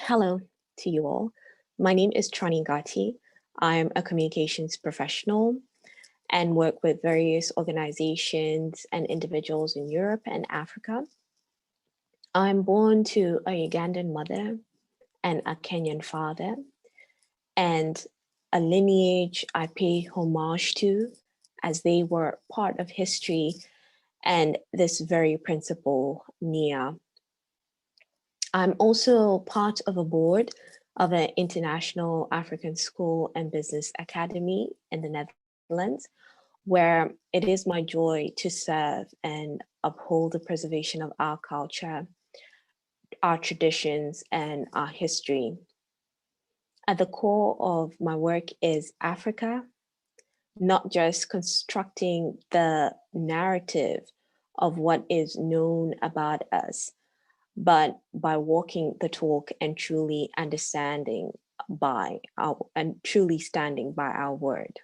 Hello to you all. My name is Trani Gati. I'm a communications professional and work with various organizations and individuals in Europe and Africa. I'm born to a Ugandan mother and a Kenyan father, and a lineage I pay homage to as they were part of history and this very principle, Nia. I'm also part of a board of an international African school and business academy in the Netherlands, where it is my joy to serve and uphold the preservation of our culture, our traditions, and our history. At the core of my work is Africa, not just constructing the narrative of what is known about us, but by walking the talk and truly understanding by our and truly standing by our word.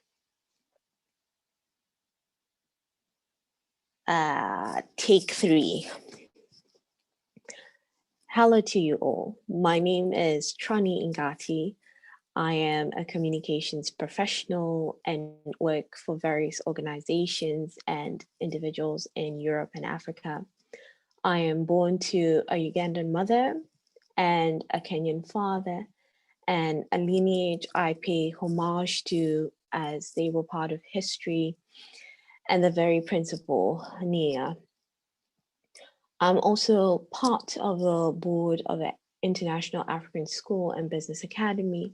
Take 3. Hello to you all. My name is Trani Ngati. I am a communications professional and work for various organizations and individuals in Europe and Africa. I am born to a Ugandan mother and a Kenyan father, and a lineage I pay homage to as they were part of history and the very principle, Nia. I'm also part of the board of the International African School and Business Academy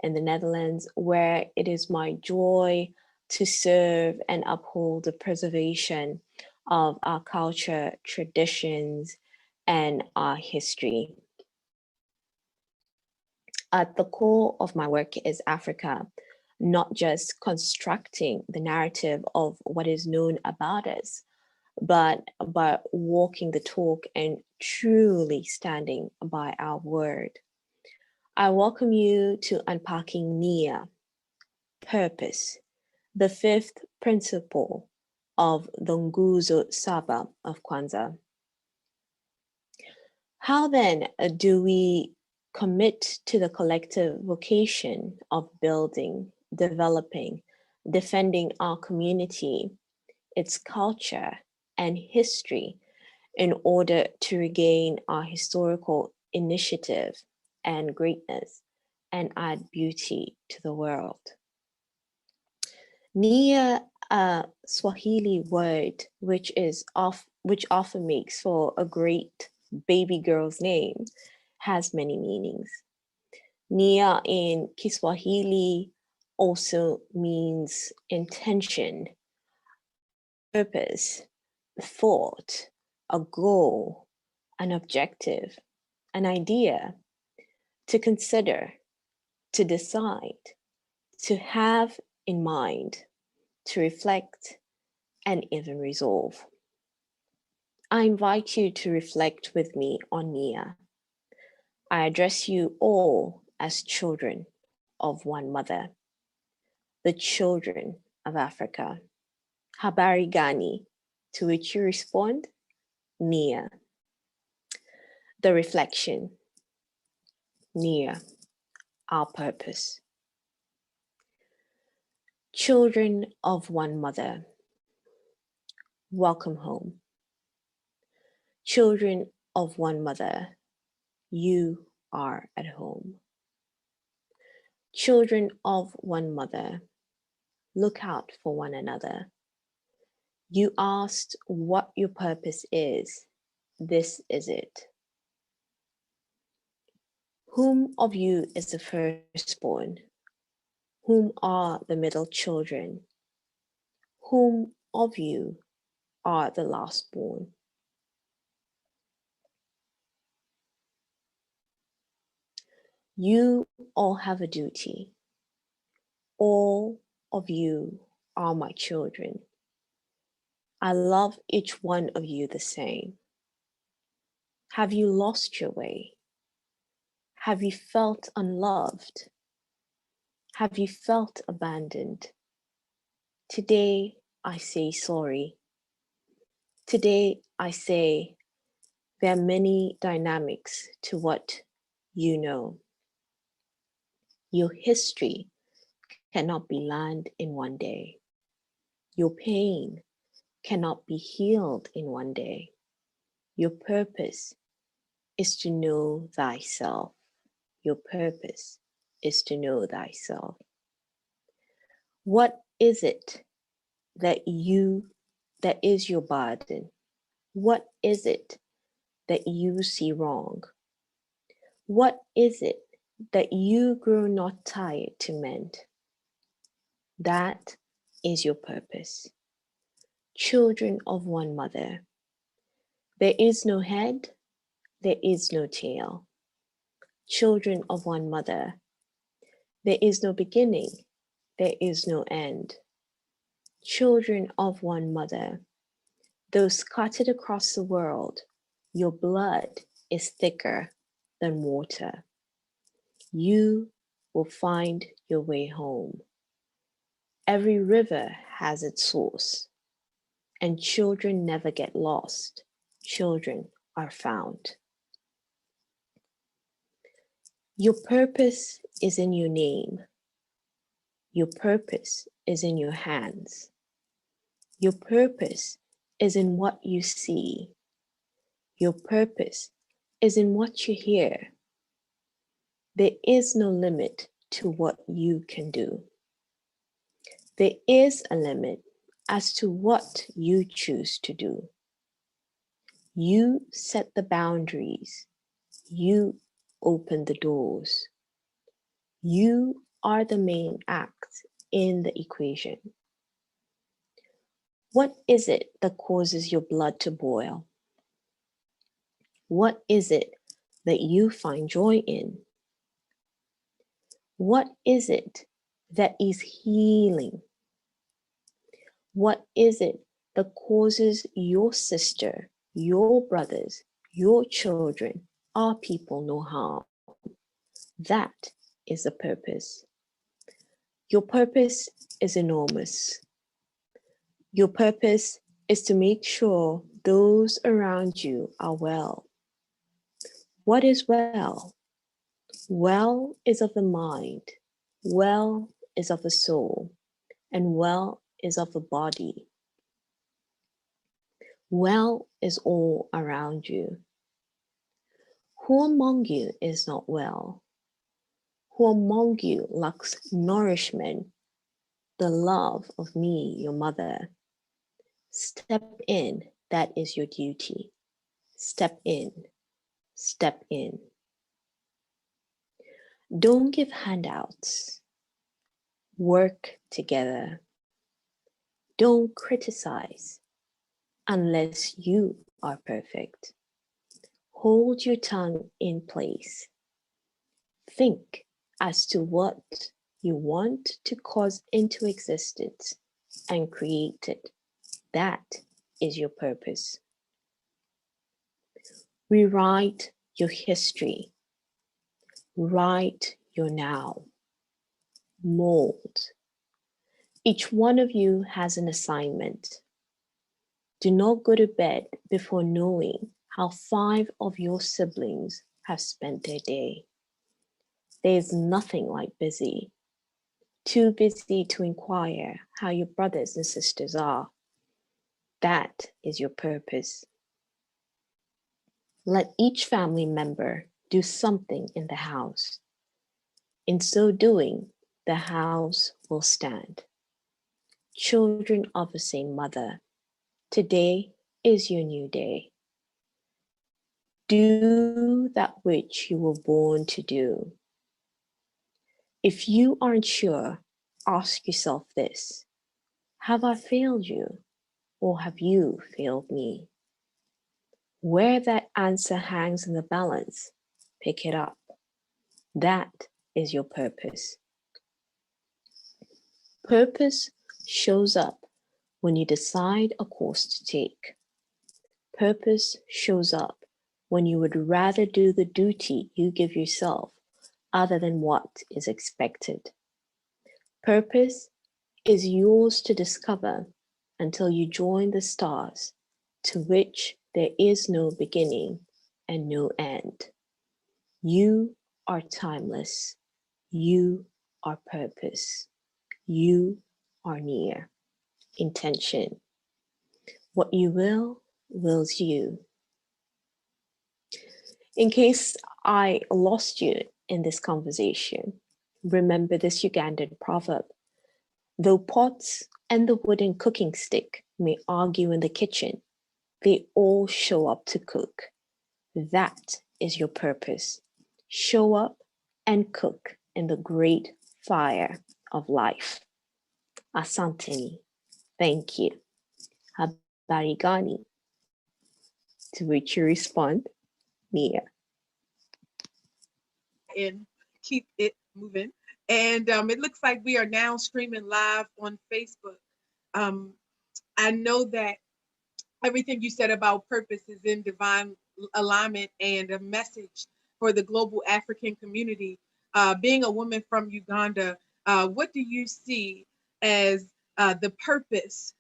in the Netherlands, where it is my joy to serve and uphold the preservation of our culture, traditions, and our history. At the core of my work is Africa, not just constructing the narrative of what is known about us, but walking the talk and truly standing by our word. I welcome you to Unpacking Nia, Purpose, the 5th principle of the Nguzo Saba of Kwanzaa. How then do we commit to the collective vocation of building, developing, defending our community, its culture and history in order to regain our historical initiative and greatness and add beauty to the world? Nia, a Swahili word which often makes for a great baby girl's name, has many meanings. Nia in Kiswahili also means intention, purpose, thought, a goal, an objective, an idea, to consider, to decide, to have in mind, to reflect, and even resolve. I invite you to reflect with me on Nia. I address you all as children of one mother, the children of Africa. Habari gani, to which you respond, Nia. The reflection, Nia, our purpose. Children of one mother, welcome home. Children of one mother, you are at home. Children of one mother, look out for one another. You asked what your purpose is. This is it. Whom of you is the firstborn? Whom are the middle children? Whom of you are the lastborn? You all have a duty. All of you are my children. I love each one of you the same. Have you lost your way? Have you felt unloved? Have you felt abandoned? Today, I say sorry. Today, I say there are many dynamics to what you know. Your history cannot be learned in one day. Your pain cannot be healed in one day. Your purpose is to know thyself. Your purpose is to know thyself. What is it that is your burden? What is it that you see wrong? What is it that you grow not tired to mend? That is your purpose. Children of one mother. There is no head, there is no tail. Children of one mother. There is no beginning, there is no end. Children of one mother. Though scattered across the world, your blood is thicker than water. You will find your way home. Every river has its source, and children never get lost. Children are found. Your purpose is in your name. Your purpose is in your hands. Your purpose is in what you see. Your purpose is in what you hear. There is no limit to what you can do. There is a limit as to what you choose to do. You set the boundaries. You open the doors. You are the main act in the equation. What is it that causes your blood to boil? What is it that you find joy in? What is it that is healing? What is it that causes your sister, your brothers, your children, our people no harm? That is the purpose. Your purpose is enormous. Your purpose is to make sure those around you are well. What is well? Well is of the mind, well is of the soul, and well is of the body. Well is all around you. Who among you is not well? Who among you lacks nourishment, the love of me, your mother? Step in, that is your duty. Step in, step in. Don't give handouts. Work together. Don't criticize unless you are perfect. Hold your tongue in place. Think as to what you want to cause into existence and create it. That is your purpose. Rewrite your history. Write your now. Mold. Each one of you has an assignment. Do not go to bed before knowing how 5 of your siblings have spent their day. There is nothing like busy. Too busy to inquire how your brothers and sisters are. That is your purpose. Let each family member do something in the house. In so doing, the house will stand. Children of the same mother, today is your new day. Do that which you were born to do. If you aren't sure, ask yourself this: have I failed you, or have you failed me? Where that answer hangs in the balance, pick it up. That is your purpose. Purpose shows up when you decide a course to take. Purpose shows up when you would rather do the duty you give yourself other than what is expected. Purpose is yours to discover until you join the stars, to which there is no beginning and no end. You are timeless. You are purpose. You are near. Intention. What you will, wills you. In case I lost you in this conversation, remember this Ugandan proverb. Though pots and the wooden cooking stick may argue in the kitchen, they all show up to cook. That is your purpose. Show up and cook in the great fire of life. Asanteni. Thank you. Habari gani? To which you respond, Nia. And keep it moving. And it looks like we are now streaming live on Facebook. I know that everything you said about purpose is in divine alignment and a message for the global African community. Being a woman from Uganda, what do you see as the purpose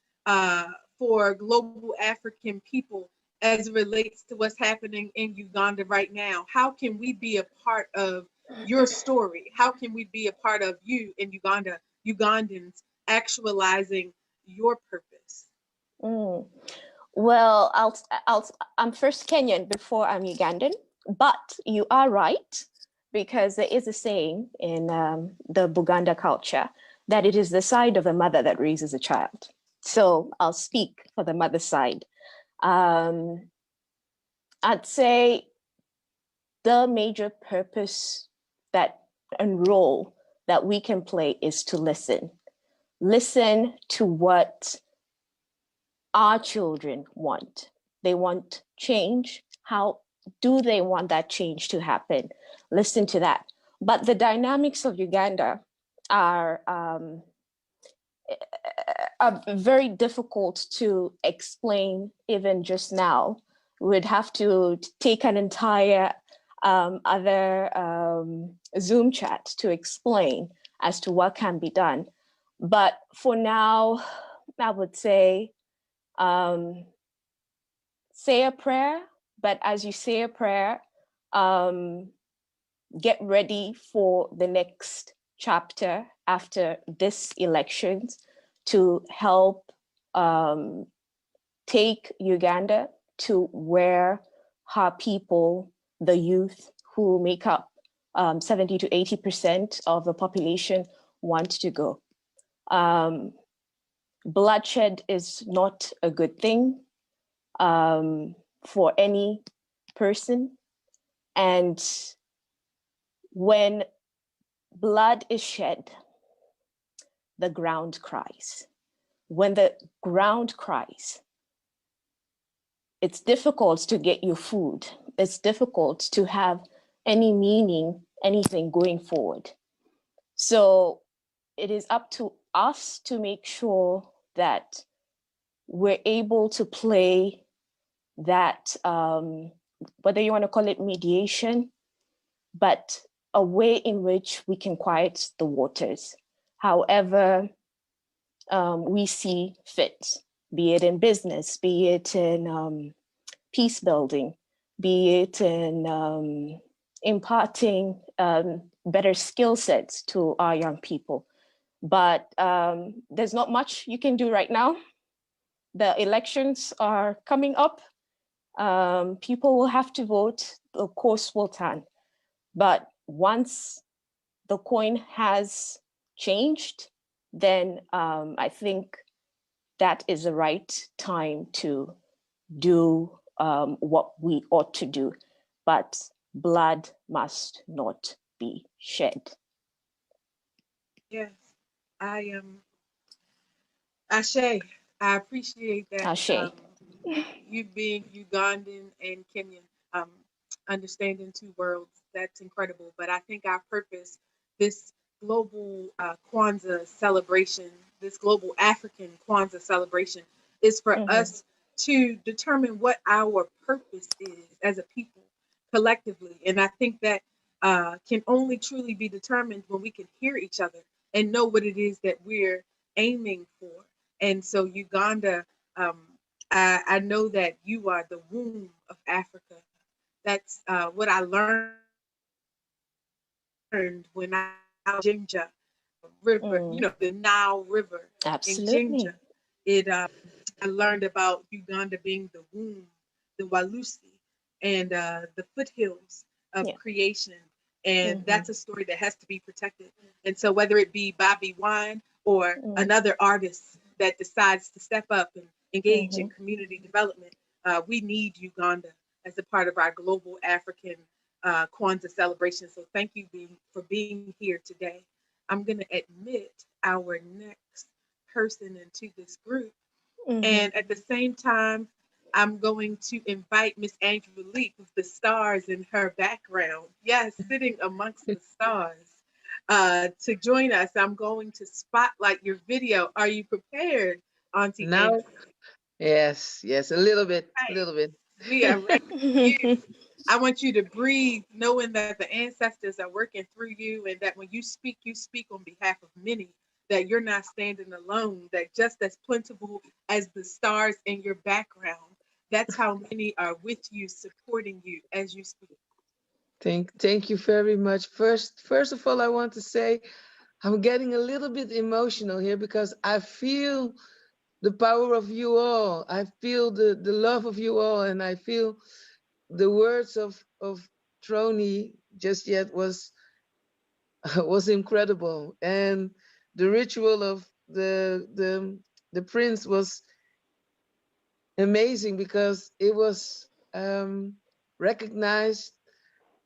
for global African people as it relates to what's happening in Uganda right now? How can we be a part of your story? How can we be a part of you in Uganda, Ugandans actualizing your purpose? Mm. Well, I'm first Kenyan before I'm Ugandan, but you are right, because there is a saying in the Buganda culture that it is the side of the mother that raises a child. So I'll speak for the mother side. I'd say the major purpose and role that we can play is to listen. Listen to what our children want. They want change. How do they want that change to happen? Listen to that. But the dynamics of Uganda are very difficult to explain even just now. We'd have to take an entire other Zoom chat to explain as to what can be done. But for now, I would say a prayer, but as you say a prayer, get ready for the next chapter after this elections to help take Uganda to where her people, the youth who make up 70 to 80% of the population, want to go. Bloodshed is not a good thing for any person. And when blood is shed, the ground cries. When the ground cries, it's difficult to get your food. It's difficult to have any meaning, anything going forward. So it is up to us to make sure that we're able to play that, whether you want to call it mediation, but a way in which we can quiet the waters, however we see fit, be it in business, be it in peace building, be it in imparting better skill sets to our young people. But there's not much you can do right now. The elections are coming up. People will have to vote, the course will turn. But once the coin has changed, then I think that is the right time to do what we ought to do. But blood must not be shed. Yes, I am. Ashe, I appreciate that. Ashe. You being Ugandan and Kenyan, um, understanding two worlds, that's incredible. But I think our purpose, this global Kwanzaa celebration, this global African Kwanzaa celebration, is for us to determine what our purpose is as a people collectively. And I think that can only truly be determined when we can hear each other and know what it is that we're aiming for. And so, Uganda, I know that you are the womb of Africa. That's what I learned learned when I was Ginger River, the Nile River in Absolutely. Ginger. It I learned about Uganda being the womb, the Walusi, and the foothills of Yeah. creation. And Mm-hmm. that's a story that has to be protected. And so, whether it be Bobby Wine or Mm-hmm. another artist that decides to step up and engage Mm-hmm. in community development, we need Uganda as a part of our global African Kwanzaa celebration. So, thank you for being here today. I'm going to admit our next person into this group. Mm-hmm. And at the same time, I'm going to invite Miss Angela Lee with the stars in her background. Yes, sitting amongst the stars. To join us, I'm going to spotlight your video. Are you prepared, Auntie Now, Angela? yes, a little bit, a Right. little bit. We are ready for you. I want you to breathe, knowing that the ancestors are working through you and that when you speak on behalf of many, that you're not standing alone, that just as plentiful as the stars in your background, that's how many are with you, supporting you as you speak. Thank you very much. First of all, I want to say I'm getting a little bit emotional here because I feel the power of you all. I feel the love of you all, and I feel the words of Troni just yet was was incredible, and the ritual of the prince was amazing because it was recognized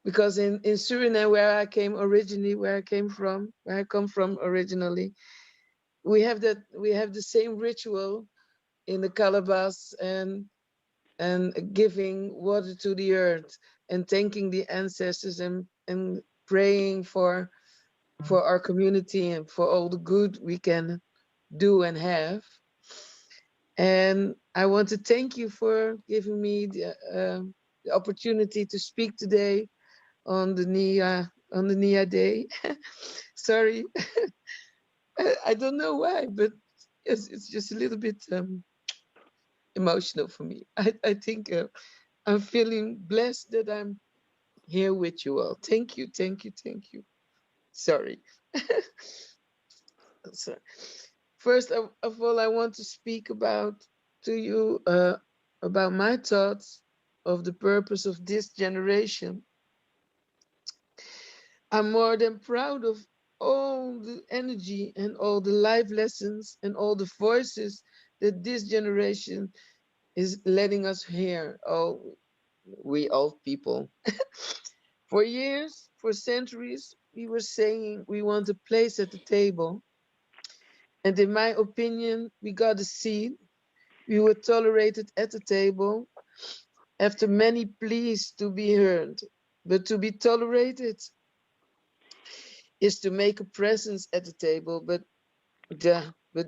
because in Suriname, where I came from, where I come from originally, we have the same ritual in the calabash and giving water to the earth and thanking the ancestors and praying for our community and for all the good we can do and have. And I want to thank you for giving me the opportunity to speak today on the Nia Day. Sorry, I don't know why, but it's just a little bit emotional for me. I think I'm feeling blessed that I'm here with you all. Thank you, thank you, thank you. Sorry. So, first of all, I want to speak about to you about my thoughts of the purpose of this generation. I'm more than proud of all the energy and all the life lessons and all the voices that this generation is letting us hear. Oh, we old people. For years, for centuries, we were saying we want a place at the table. And in my opinion, we got a seat. We were tolerated at the table after many pleas to be heard. But to be tolerated is to make a presence at the table, but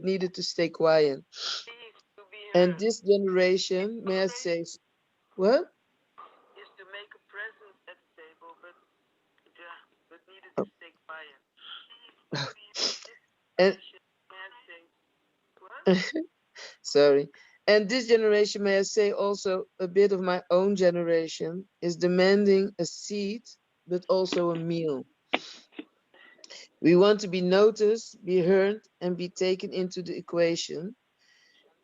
needed to stay quiet. And this generation, may I say, what? Is to make a presence at the table, but needed to stay quiet. And sorry. And this generation, may I say, also a bit of my own generation, is demanding a seat, but also a meal. We want to be noticed, be heard, and be taken into the equation.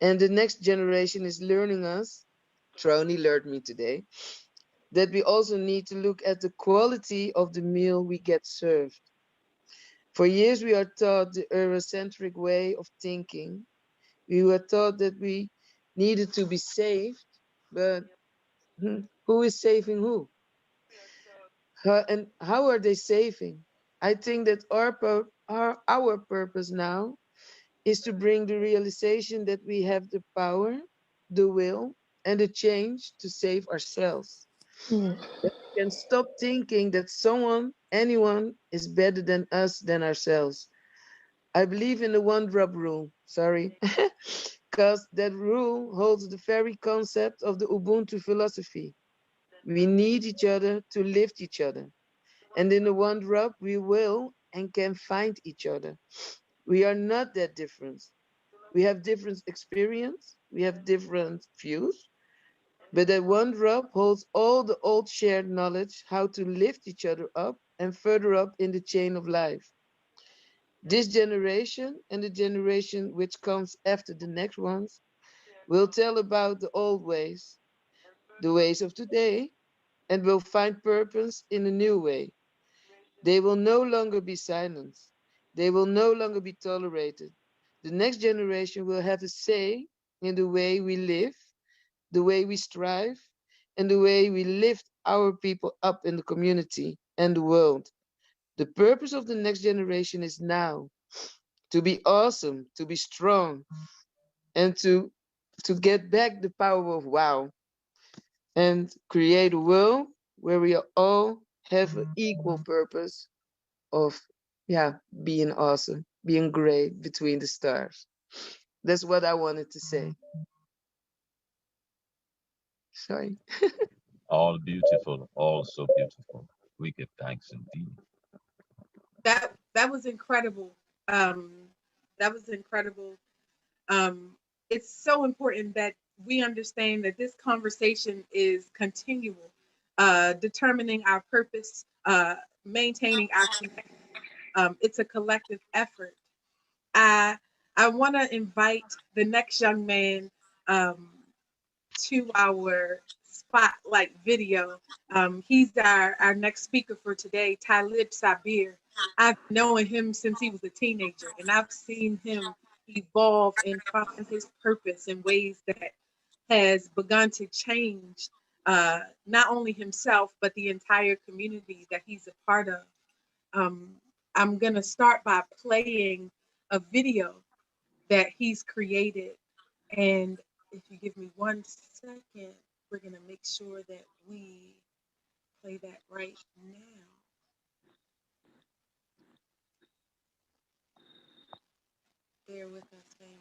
And the next generation is learning us, Troni learned me today, that we also need to look at the quality of the meal we get served. For years, we are taught the Eurocentric way of thinking. We were taught that we needed to be saved, but who is saving who? And how are they saving? I think that our purpose now is to bring the realization that we have the power, the will, and the change to save ourselves. Mm. That we can stop thinking that anyone, is better than us, than ourselves. I believe in the one drop rule, sorry, because that rule holds the very concept of the Ubuntu philosophy. We need each other to lift each other. And in the one drop, we will and can find each other. We are not that different. We have different experience, we have different views, but that one drop holds all the old shared knowledge how to lift each other up and further up in the chain of life. This generation and the generation which comes after the next ones will tell about the old ways, the ways of today, and will find purpose in a new way. They will no longer be silenced. They will no longer be tolerated. The next generation will have a say in the way we live, the way we strive, and the way we lift our people up in the community and the world. The purpose of the next generation is now to be awesome, to be strong, and to get back the power of wow and create a world where we all have an equal purpose of being awesome, being great between the stars. That's what I wanted to say. Sorry. All beautiful, all so beautiful. We give thanks indeed. That was incredible. Um, that was incredible. Um, it's so important that we understand that this conversation is continual, determining our purpose, maintaining our connection. It's a collective effort. I I want to invite the next young man um, to our spotlight video. He's our next speaker for today, Lib Sabir. I've known him since he was a teenager, and I've seen him evolve and find his purpose in ways that has begun to change not only himself, but the entire community that he's a part of. Um, I'm going to start by playing a video that he's created. And if you give me 1 second, we're going to make sure that we play that right now. Bear with us, family.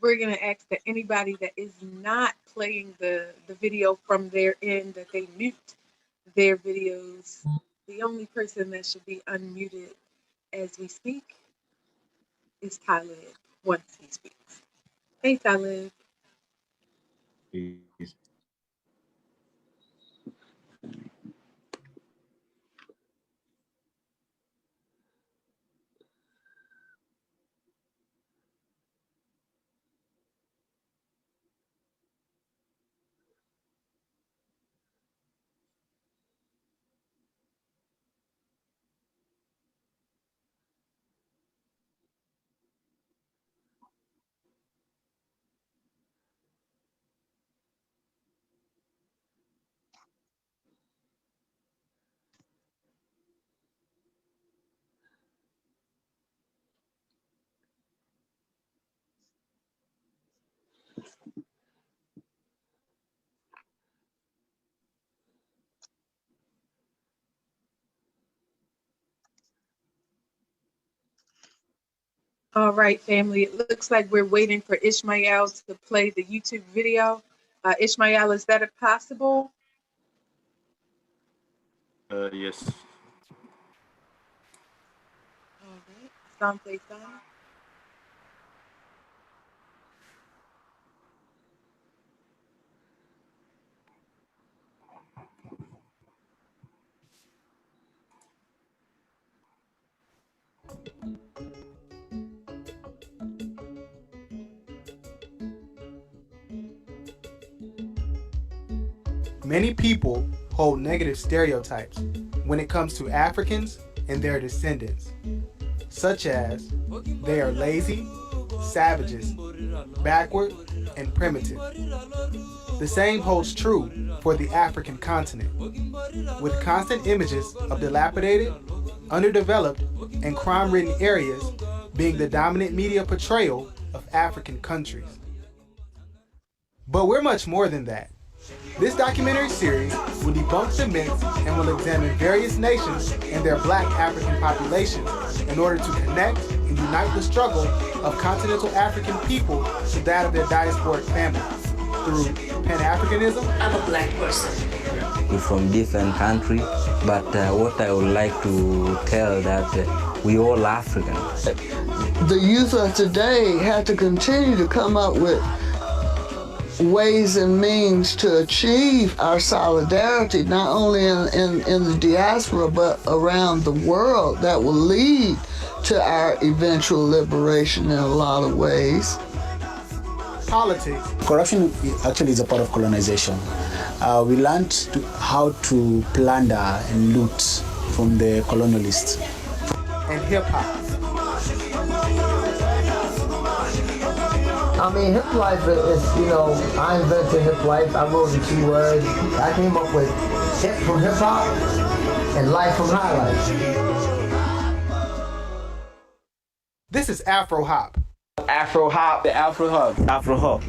We're going to ask that anybody that is not playing the video from their end, that they mute their videos. The only person that should be unmuted as we speak is Talib once he speaks. Hey, Talib. Peace. All right, family. It looks like we're waiting for Ishmael to play the YouTube video. Ishmael, is that possible? Yes. All right. Asante Sana. Many people hold negative stereotypes when it comes to Africans and their descendants, such as they are lazy, savages, backward, and primitive. The same holds true for the African continent, with constant images of dilapidated, underdeveloped, and crime-ridden areas being the dominant media portrayal of African countries. But we're much more than that. This documentary series will debunk the myths and will examine various nations and their Black African populations in order to connect and unite the struggle of continental African people to that of their diasporic families through Pan-Africanism. I'm a Black person. we're from different countries, but what I would like to tell that we all African. The youth of today have to continue to come up with ways and means to achieve our solidarity, not only in the diaspora, but around the world, that will lead to our eventual liberation in a lot of ways. Politics. Corruption actually is a part of colonization. We learned how to plunder and loot from the colonialists. And hip-hop. I mean, hip life is, I invented hip life. I wrote the 2 words. I came up with hip from hip hop and life from high life. This is Afro Hop. Afro Hop. The Afro Hop. Afro Hop.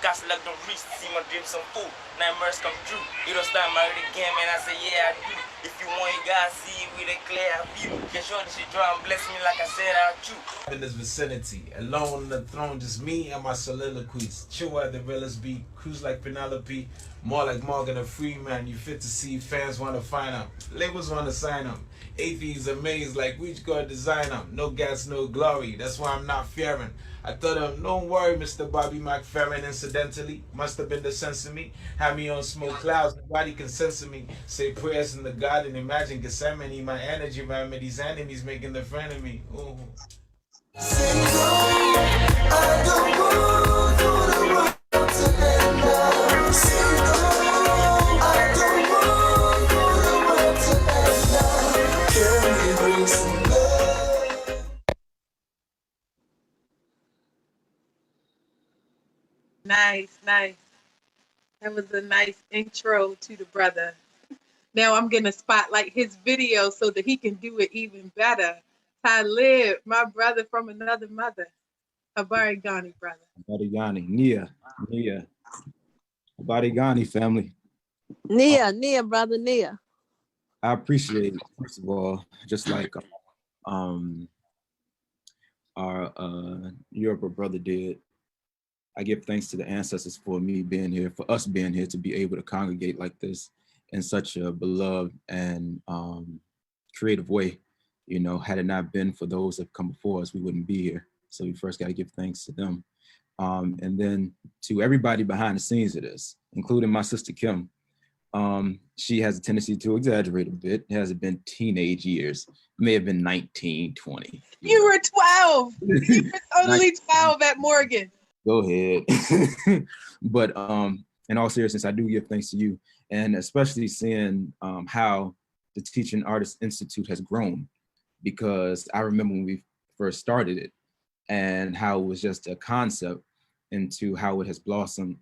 Got select them reach to see my dreams some food. Now mercy come true. You don't start married again, man. I say, yeah, I do. If you want, you gotta see it with a clear view. Get sure that she draw and bless me like I said I'll chew. In this vicinity, alone on the throne, just me and my soliloquies. Chill at the realest beat, cruise like Penelope, more like Morgan, a free man. You fit to see, fans want to find them, labels want to sign them. Atheists amazed like which God designed them. No gas, no glory, that's why I'm not fearing. I told him, don't worry, Mr. Bobby McFerrin, incidentally. Must have been the sense of me. Had me on smoke clouds, nobody can censor me. Say prayers in the garden, imagine Gethsemane. My energy remedies enemies making the friend of me. Ooh. Nice, nice. That was a nice intro to the brother. Now I'm going to spotlight his video so that he can do it even better. Lib, my brother from another mother. Habari Ghani, brother. Habari Ghani, Nia. Habari Ghani, family. Nia, brother, Nia. I appreciate it, first of all, just like our Yoruba brother did. I give thanks to the ancestors for me being here, for us being here to be able to congregate like this in such a beloved and creative way. You know, had it not been for those that come before us, we wouldn't be here. So we first got to give thanks to them. And then to everybody behind the scenes of this, including my sister Kim. She has a tendency to exaggerate a bit. It hasn't been teenage years. May have been 19, 20. You were 12. You were only 12 at Morgan. Go ahead. But in all seriousness, I do give thanks to you, and especially seeing how the Teaching Artists Institute has grown, because I remember when we first started it and how it was just a concept into how it has blossomed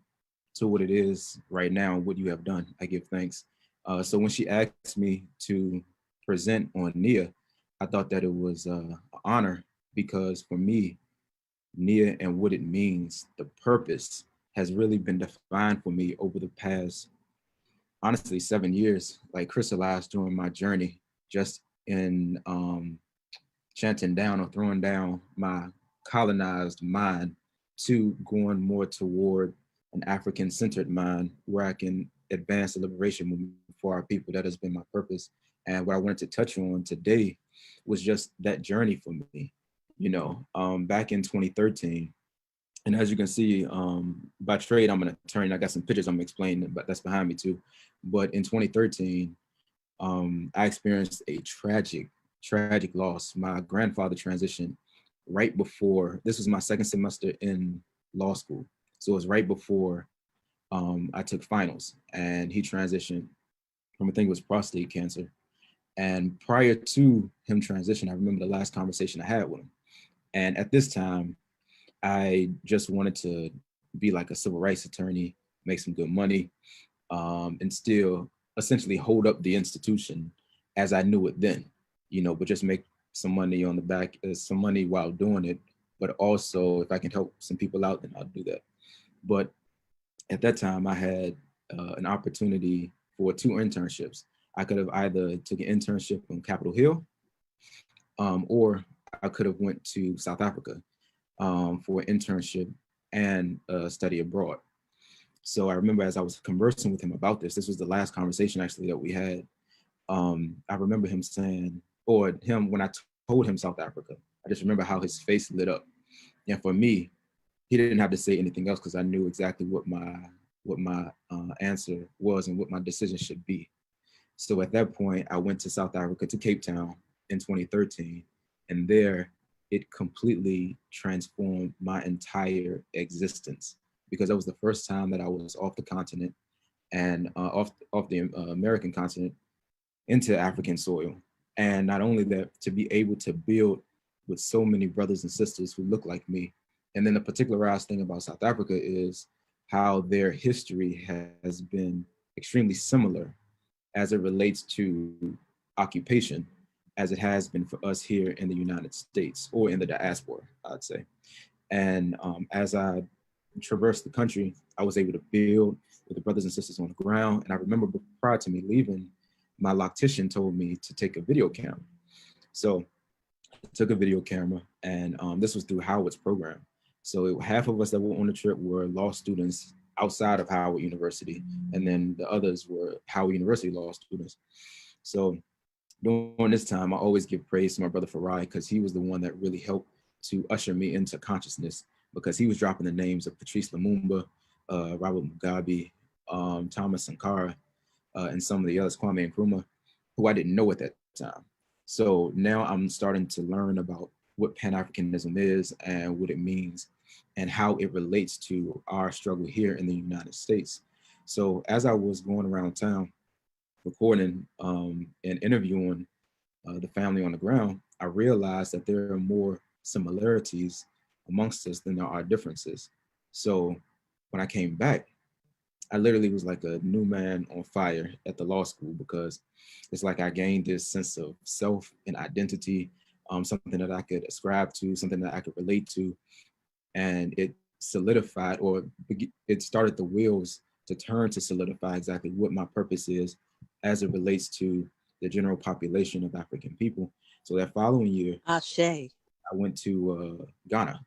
to what it is right now, what you have done. I give thanks. So when she asked me to present on Nia, I thought that it was an honor, because for me, Nia and what it means, the purpose has really been defined for me over the past, honestly, 7 years, like crystallized during my journey, just in chanting down or throwing down my colonized mind to going more toward an African-centered mind where I can advance the liberation movement for our people. That has been my purpose. And what I wanted to touch on today was just that journey for me. You know, back in 2013, and as you can see, by trade, I'm an attorney. I got some pictures I'm explaining, but that's behind me too. But in 2013, I experienced a tragic loss. My grandfather transitioned right before, this was my second semester in law school. So it was right before I took finals, and he transitioned from, I think it was prostate cancer. And prior to him transition, I remember the last conversation I had with him. And at this time, I just wanted to be like a civil rights attorney, make some good money, and still essentially hold up the institution as I knew it then, you know, but just make some money on the back, some money while doing it. But also, if I can help some people out, then I'll do that. But at that time, I had an opportunity for 2 internships. I could have either took an internship on Capitol Hill, or I could have went to South Africa for an internship and study abroad. So I remember as I was conversing with him about this was the last conversation actually that we had. I remember him saying, or him, when I told him South Africa, I just remember how his face lit up. And for me, he didn't have to say anything else because I knew exactly what my answer was and what my decision should be. So at that point, I went to South Africa, to Cape Town in 2013. And there, it completely transformed my entire existence, because that was the first time that I was off the continent and off the American continent into African soil. And not only that, to be able to build with so many brothers and sisters who look like me. And then the particularized thing about South Africa is how their history has been extremely similar as it relates to occupation, as it has been for us here in the United States, or in the diaspora, I'd say. And as I traversed the country, I was able to build with the brothers and sisters on the ground. And I remember prior to me leaving, my loctician told me to take a video camera. So I took a video camera, and this was through Howard's program. So half of us that were on the trip were law students outside of Howard University, and then the others were Howard University law students. So during this time, I always give praise to my brother Farai, because he was the one that really helped to usher me into consciousness, because he was dropping the names of Patrice Lumumba, Robert Mugabe, Thomas Sankara, and some of the others, Kwame Nkrumah, who I didn't know at that time. So now I'm starting to learn about what Pan-Africanism is and what it means and how it relates to our struggle here in the United States. So as I was going around town recording and interviewing the family on the ground, I realized that there are more similarities amongst us than there are differences. So when I came back, I literally was like a new man on fire at the law school, because it's like I gained this sense of self and identity, something that I could ascribe to, something that I could relate to. And it solidified, or it started the wheels to turn to solidify exactly what my purpose is as it relates to the general population of African people. So that following year, I went to Ghana.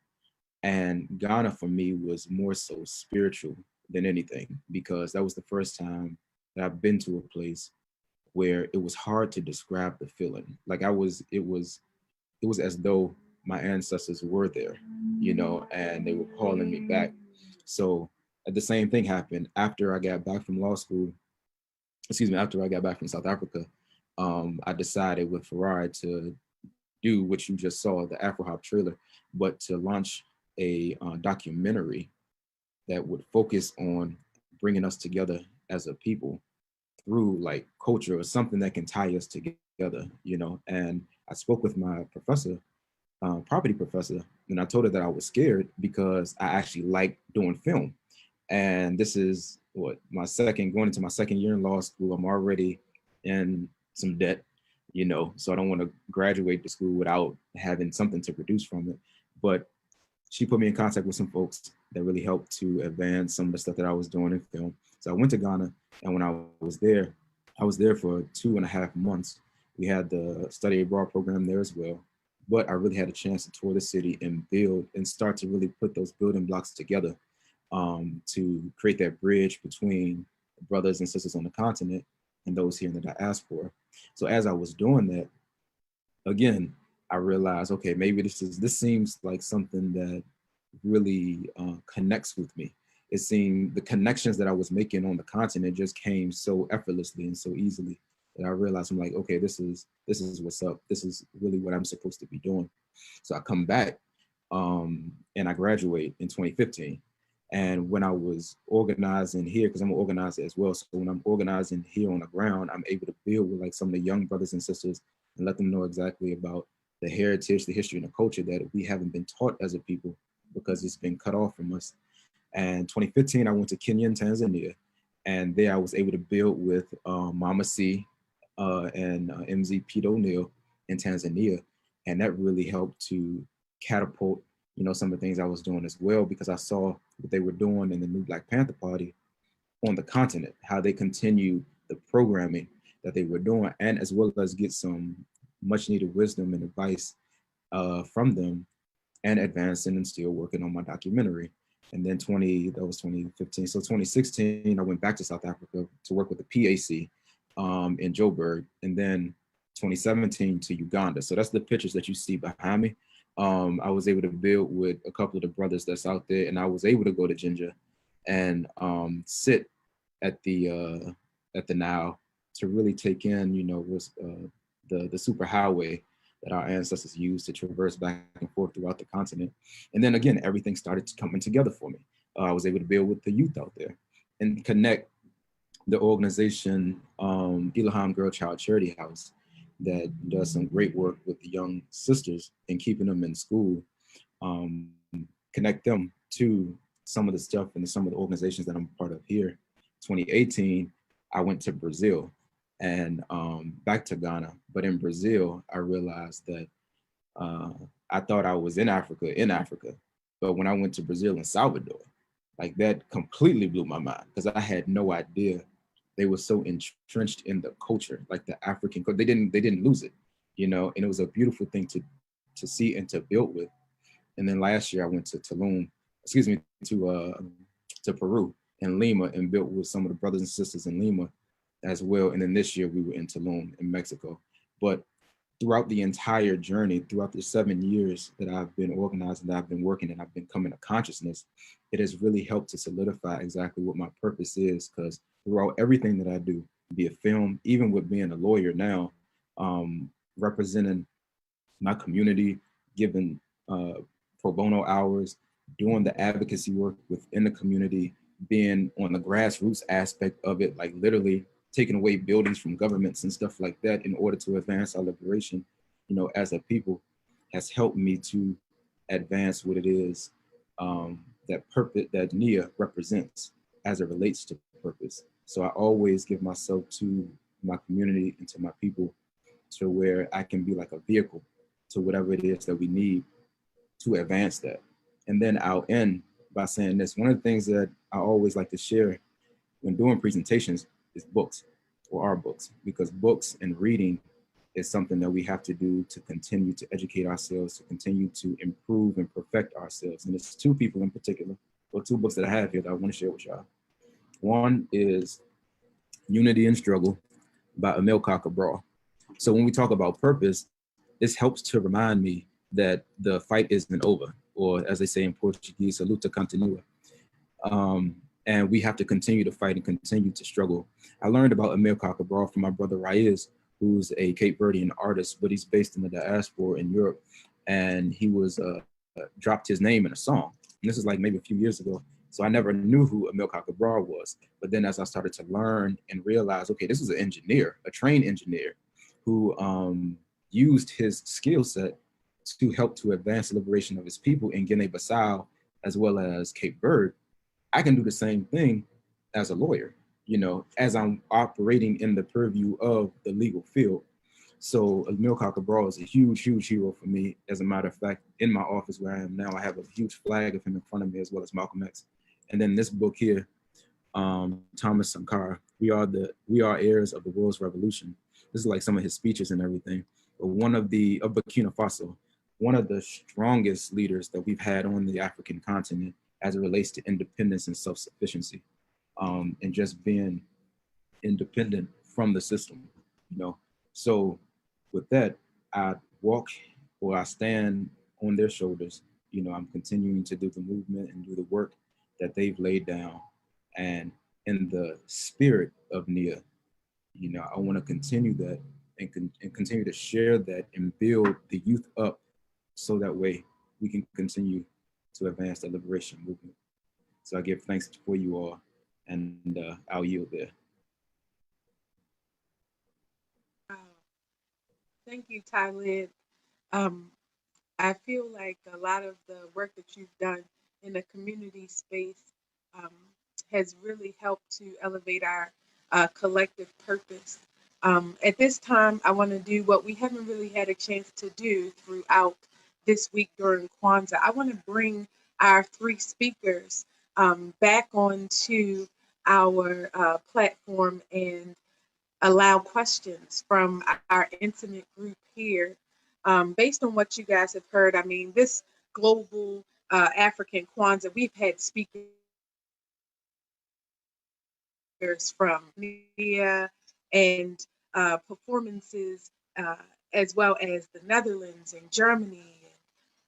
And Ghana for me was more so spiritual than anything, because that was the first time that I've been to a place where it was hard to describe the feeling. Like it was as though my ancestors were there, you know, and they were calling me back. So the same thing happened after I got back from law school. After I got back from South Africa, I decided with Ferrari to do what you just saw, the Afro Hop trailer, but to launch a documentary that would focus on bringing us together as a people through like culture, or something that can tie us together, you know. And I spoke with my professor, property professor, and I told her that I was scared because I actually like doing film. And this is going into my second year in law school. I'm already in some debt, you know, so I don't want to graduate the school without having something to produce from it. But she put me in contact with some folks that really helped to advance some of the stuff that I was doing in film. So I went to Ghana, and when I was there for 2.5 months. We had the study abroad program there as well. But I really had a chance to tour the city and build and start to really put those building blocks together to create that bridge between brothers and sisters on the continent and those here in the diaspora. So as I was doing that, again, I realized, okay, maybe this seems like something that really connects with me. It seemed the connections that I was making on the continent just came so effortlessly and so easily that I realized, I'm like, okay, this is what's up. This is really what I'm supposed to be doing. So I come back and I graduate in 2015. And when I was organizing here, because I'm an organizer as well, so when I'm organizing here on the ground, I'm able to build with like some of the young brothers and sisters and let them know exactly about the heritage, the history, and the culture that we haven't been taught as a people because it's been cut off from us. And 2015, I went to Kenya and Tanzania, and there I was able to build with Mama C and MZ Pete O'Neill in Tanzania, and that really helped to catapult, you know, some of the things I was doing as well, because I saw what they were doing in the New Black Panther Party on the continent, how they continue the programming that they were doing, and as well as get some much needed wisdom and advice from them, and advancing and still working on my documentary. And then that was 2015. So 2016, I went back to South Africa to work with the PAC in Joburg. And then 2017 to Uganda. So that's the pictures that you see behind me. I was able to build with a couple of the brothers that's out there, and I was able to go to Jinja and sit at the Nile to really take in, you know, the super highway that our ancestors used to traverse back and forth throughout the continent. And then again, everything started coming together for me. I was able to build with the youth out there and connect the organization, Ilham Girl Child Charity House, that does some great work with the young sisters and keeping them in school, connect them to some of the stuff and some of the organizations that I'm part of here. 2018, I went to Brazil and back to Ghana. But in Brazil, I realized that I thought I was in Africa. But when I went to Brazil and Salvador, like that completely blew my mind because I had no idea they were so entrenched in the culture, like the African, they didn't lose it, you know, and it was a beautiful thing to see and to build with. And then last year I went to Peru and Lima and built with some of the brothers and sisters in Lima as well. And then this year we were in Tulum in Mexico. But throughout the entire journey, throughout the 7 years that I've been organizing, that I've been working and I've been coming to consciousness, it has really helped to solidify exactly what my purpose is. Because throughout everything that I do, be a film, even with being a lawyer now, representing my community, giving pro bono hours, doing the advocacy work within the community, being on the grassroots aspect of it, like literally taking away buildings from governments and stuff like that in order to advance our liberation, you know, as a people, has helped me to advance what it is that purpose that Nia represents as it relates to purpose. So I always give myself to my community and to my people to where I can be like a vehicle to whatever it is that we need to advance that. And then I'll end by saying this. One of the things that I always like to share when doing presentations is books, or our books, because books and reading is something that we have to do to continue to educate ourselves, to continue to improve and perfect ourselves. And it's two people in particular, or two books that I have here that I want to share with y'all. One is Unity and Struggle by Amilcar Cabral. So when we talk about purpose, this helps to remind me that the fight isn't over, or as they say in Portuguese, a luta continua. And we have to continue to fight and continue to struggle. I learned about Amilcar Cabral from my brother Raiz, who's a Cape Verdean artist, but he's based in the diaspora in Europe. And he was dropped his name in a song. And this is like maybe a few years ago. So I never knew who Amilcar Cabral was. But then as I started to learn and realize, okay, this is an engineer, a trained engineer who used his skill set to help to advance the liberation of his people in Guinea-Bissau, as well as Cape Verde. I can do the same thing as a lawyer, you know, as I'm operating in the purview of the legal field. So Amilcar Cabral is a huge, huge hero for me. As a matter of fact, in my office where I am now, I have a huge flag of him in front of me, as well as Malcolm X. And then this book here, Thomas Sankara, we are heirs of the world's revolution. This is like some of his speeches and everything. But of Burkina Faso, one of the strongest leaders that we've had on the African continent as it relates to independence and self-sufficiency, and just being independent from the system, you know. So with that, I stand on their shoulders. You know, I'm continuing to do the movement and do the work that they've laid down. And in the spirit of Nia, you know, I want to continue that and continue to share that and build the youth up so that way we can continue to advance the liberation movement. So I give thanks for you all, and I'll yield there. Thank you, Tyler. I feel like a lot of the work that you've done in the community space has really helped to elevate our collective purpose. At this time, I want to do what we haven't really had a chance to do throughout this week during Kwanzaa. I want to bring our three speakers back onto our platform and allow questions from our intimate group here. Based on what you guys have heard, I mean, this global African Kwanzaa. We've had speakers from India and performances as well as the Netherlands and Germany.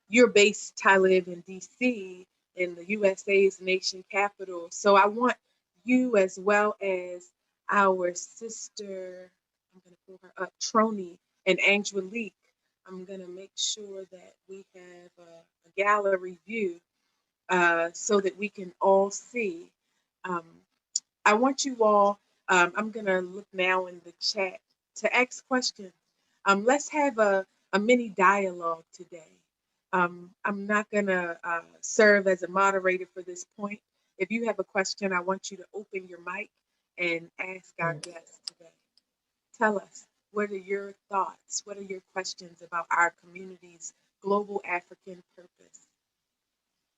You're based, Talib, in DC, in the USA's nation capital. So I want you, as well as our sister, I'm going to pull her up, Troni and Angelique. I'm going to make sure that we have a gallery view so that we can all see. I want you all, I'm going to look now in the chat to ask questions. Let's have a mini dialogue today. I'm not going to serve as a moderator for this point. If you have a question, I want you to open your mic and ask our guests today. Tell us, what are your thoughts? What are your questions about our community's global African purpose?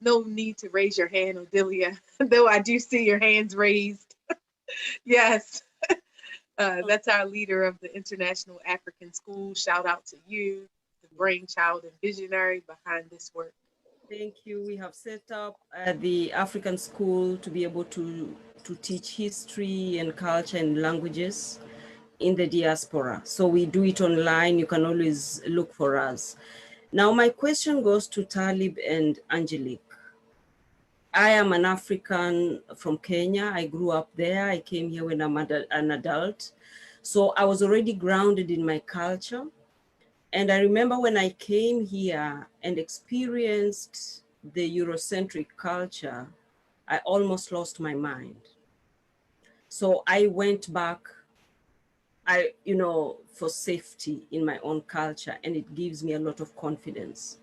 No need to raise your hand, Odelia, though I do see your hands raised. Yes, that's our leader of the International African School. Shout out to you, the brainchild and visionary behind this work. Thank you. We have set up the African School to be able to teach history and culture and languages in the diaspora. So we do it online. You can always look for us. Now, my question goes to Talib and Angelique. I am an African from Kenya. I grew up there. I came here when I'm an adult. So I was already grounded in my culture. And I remember when I came here and experienced the Eurocentric culture, I almost lost my mind. So I went back, for safety in my own culture, and it gives me a lot of confidence.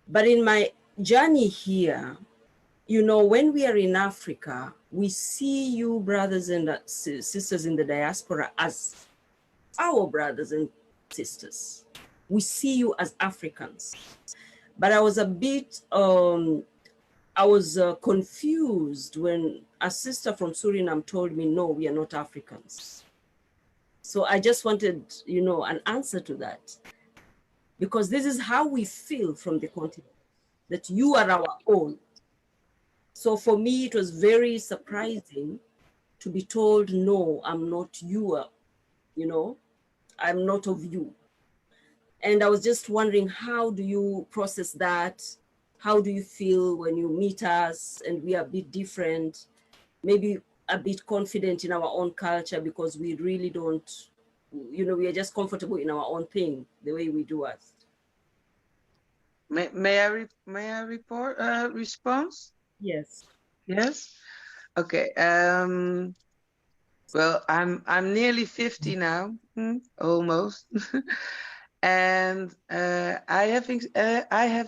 But in my journey here, when we are in Africa, we see you brothers and sisters in the diaspora as our brothers and sisters. We see you as Africans. But I was a bit, confused when a sister from Suriname told me, no, we are not Africans. So I just wanted, an answer to that. Because this is how we feel from the continent, that you are our own. So for me, it was very surprising to be told, no, I'm not you, I'm not of you. And I was just wondering, how do you process that? How do you feel when you meet us and we are a bit different, maybe a bit confident in our own culture because we really don't, we are just comfortable in our own thing, the way we do us. May I report response? Yes. Yes. Okay. Well, I'm nearly 50 now, almost, and I have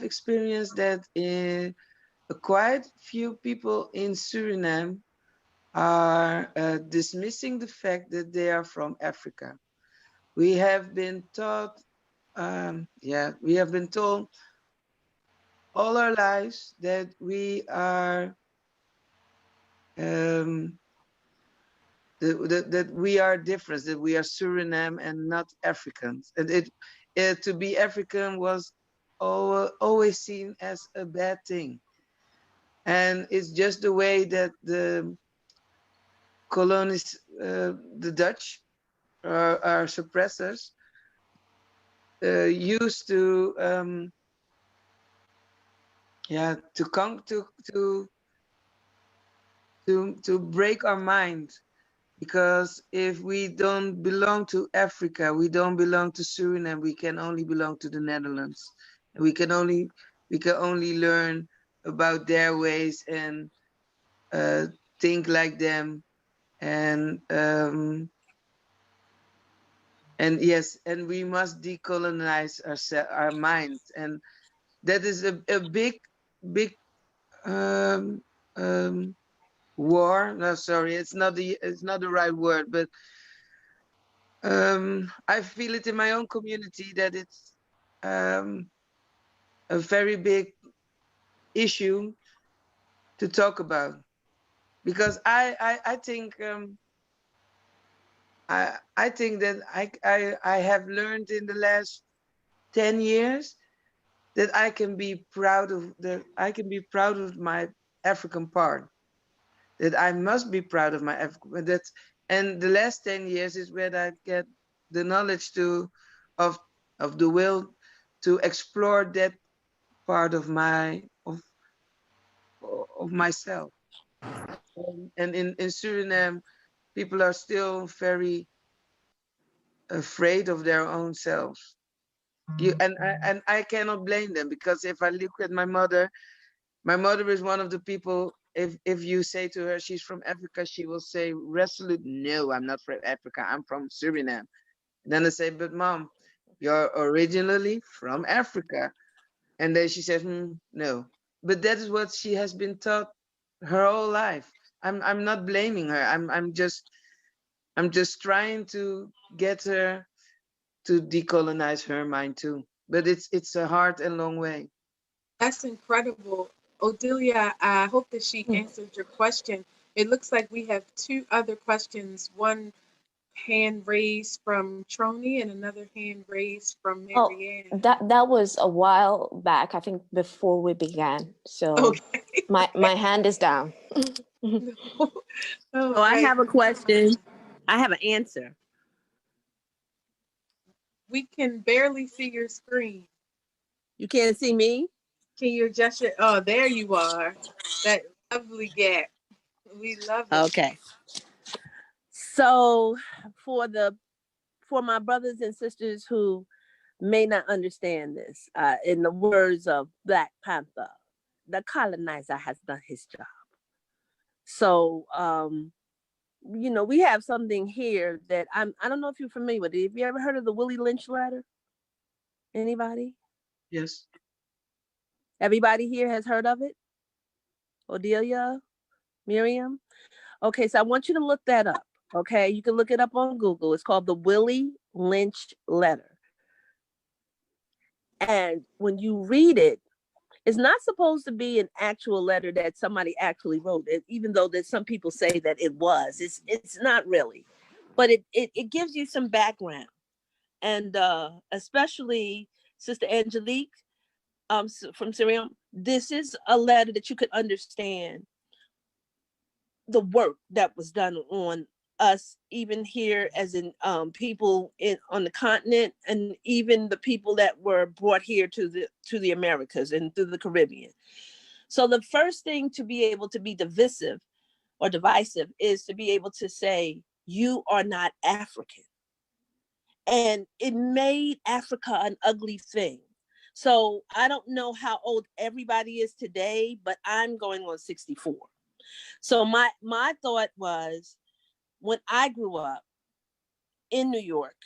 experienced that quite few people in Suriname are dismissing the fact that they are from Africa. We have been taught, we have been told all our lives that we are that we are different, that we are Suriname and not Africans, and to be African was always seen as a bad thing, and it's just the way that the colonists, the Dutch, our suppressors, used to to break our mind, because if we don't belong to Africa, we don't belong to Suriname, we can only belong to the Netherlands. We can only learn about their ways and think like them, and yes, and we must decolonize our minds, and that is a big war. No, sorry, it's not the right word, but I feel it in my own community that it's a very big issue to talk about, because I think I think that I have learned in the last 10 years that I can be proud of, that I can be proud of my African part, that I must be proud of my African, and the last 10 years is where I get the knowledge of the will to explore that part of myself. And in Suriname, people are still very afraid of their own selves. And I cannot blame them, because if I look at my mother is one of the people, if you say to her she's from Africa, she will say resolute, no, I'm not from Africa, I'm from Suriname. And then I say, but Mom, you're originally from Africa. And then she says, no. But that is what she has been taught her whole life. I'm not blaming her. I'm just trying to get her to decolonize her mind too. But it's a hard and long way. That's incredible. Odelia, I hope that she answered your question. It looks like we have two other questions. One hand raised from Troni and another hand raised from Marianne. That was a while back, I think before we began. So okay. my hand is down. So I have a question. I have an answer. We can barely see your screen. You can't see me? Can you adjust it? Oh, there you are. That lovely gap. We love it. Okay. So for my brothers and sisters who may not understand this, in the words of Black Panther, the colonizer has done his job. So, we have something here that I don't know if you're familiar with it. Have you ever heard of the Willy Lynch letter? Anybody? Yes. Everybody here has heard of it? Odelia? Miriam? Okay, so I want you to look that up. Okay, you can look it up on Google. It's called the Willy Lynch letter. And when you read it, it's not supposed to be an actual letter that somebody actually wrote, even though there's some people say that it was. It's not really, but it gives you some background. And especially Sister Angelique from Syriam, this is a letter that you could understand the work that was done on us, even here as in people on the continent, and even the people that were brought here to the Americas and through the Caribbean. So the first thing to be able to be divisive or divisive is to be able to say, you are not African. And it made Africa an ugly thing. So I don't know how old everybody is today, but I'm going on 64. So my thought was, when I grew up in New York,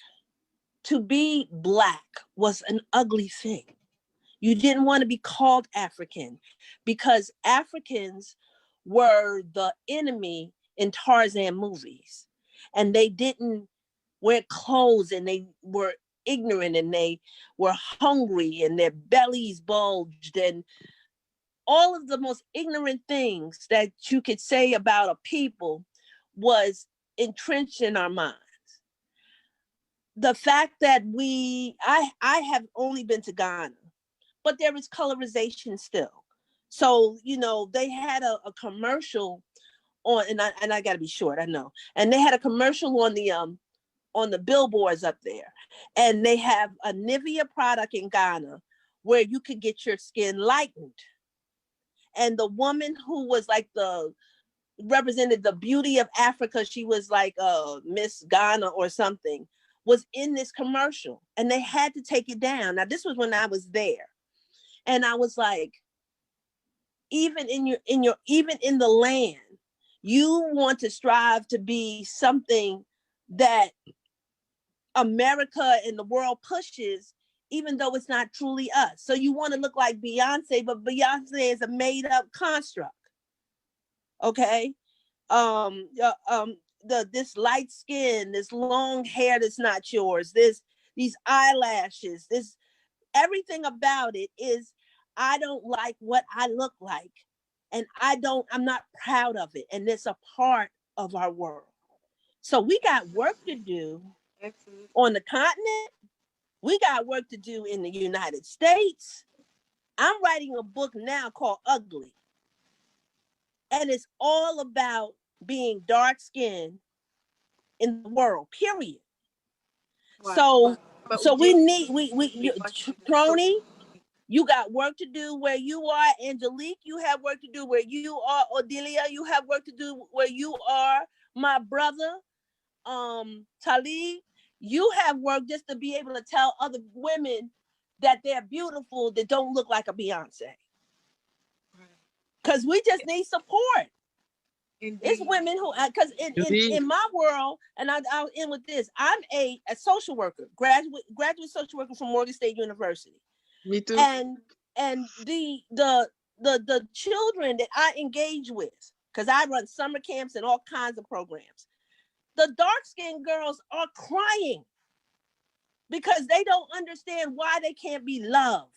to be Black was an ugly thing. You didn't want to be called African because Africans were the enemy in Tarzan movies. And they didn't wear clothes, and they were ignorant, and they were hungry, and their bellies bulged, and all of the most ignorant things that you could say about a people was entrenched in our minds. The fact that I have only been to Ghana, but there is colorization still. So, they had a commercial on, and I gotta be short, I know. And they had a commercial on the billboards up there. And they have a Nivea product in Ghana where you could get your skin lightened. And the woman who was like represented the beauty of Africa, she was like Miss Ghana or something, was in this commercial, and they had to take it down. Now, this was when I was there, and I was like, even in the land, you want to strive to be something that America and the world pushes, even though it's not truly us. So you want to look like Beyonce, but Beyonce is a made up construct. Okay. This light skin, this long hair that's not yours, these eyelashes, everything about it is, I don't like what I look like, and I'm not proud of it, and it's a part of our world. So we got work to do. Absolutely. On the continent. We got work to do in the United States. I'm writing a book now called Ugly. And it's all about being dark-skinned in the world, period. Wow. So we need, Trony, you got work to do where you are. Angelique, you have work to do where you are. Odelia, you have work to do where you are. My brother, Talib, you have work just to be able to tell other women that they're beautiful, that don't look like a Beyonce. Because we just need support. Indeed. It's women who, because in my world, and I'll end with this, I'm a social worker, graduate social worker from Morgan State University. Me too. And the children that I engage with, because I run summer camps and all kinds of programs, the dark-skinned girls are crying because they don't understand why they can't be loved.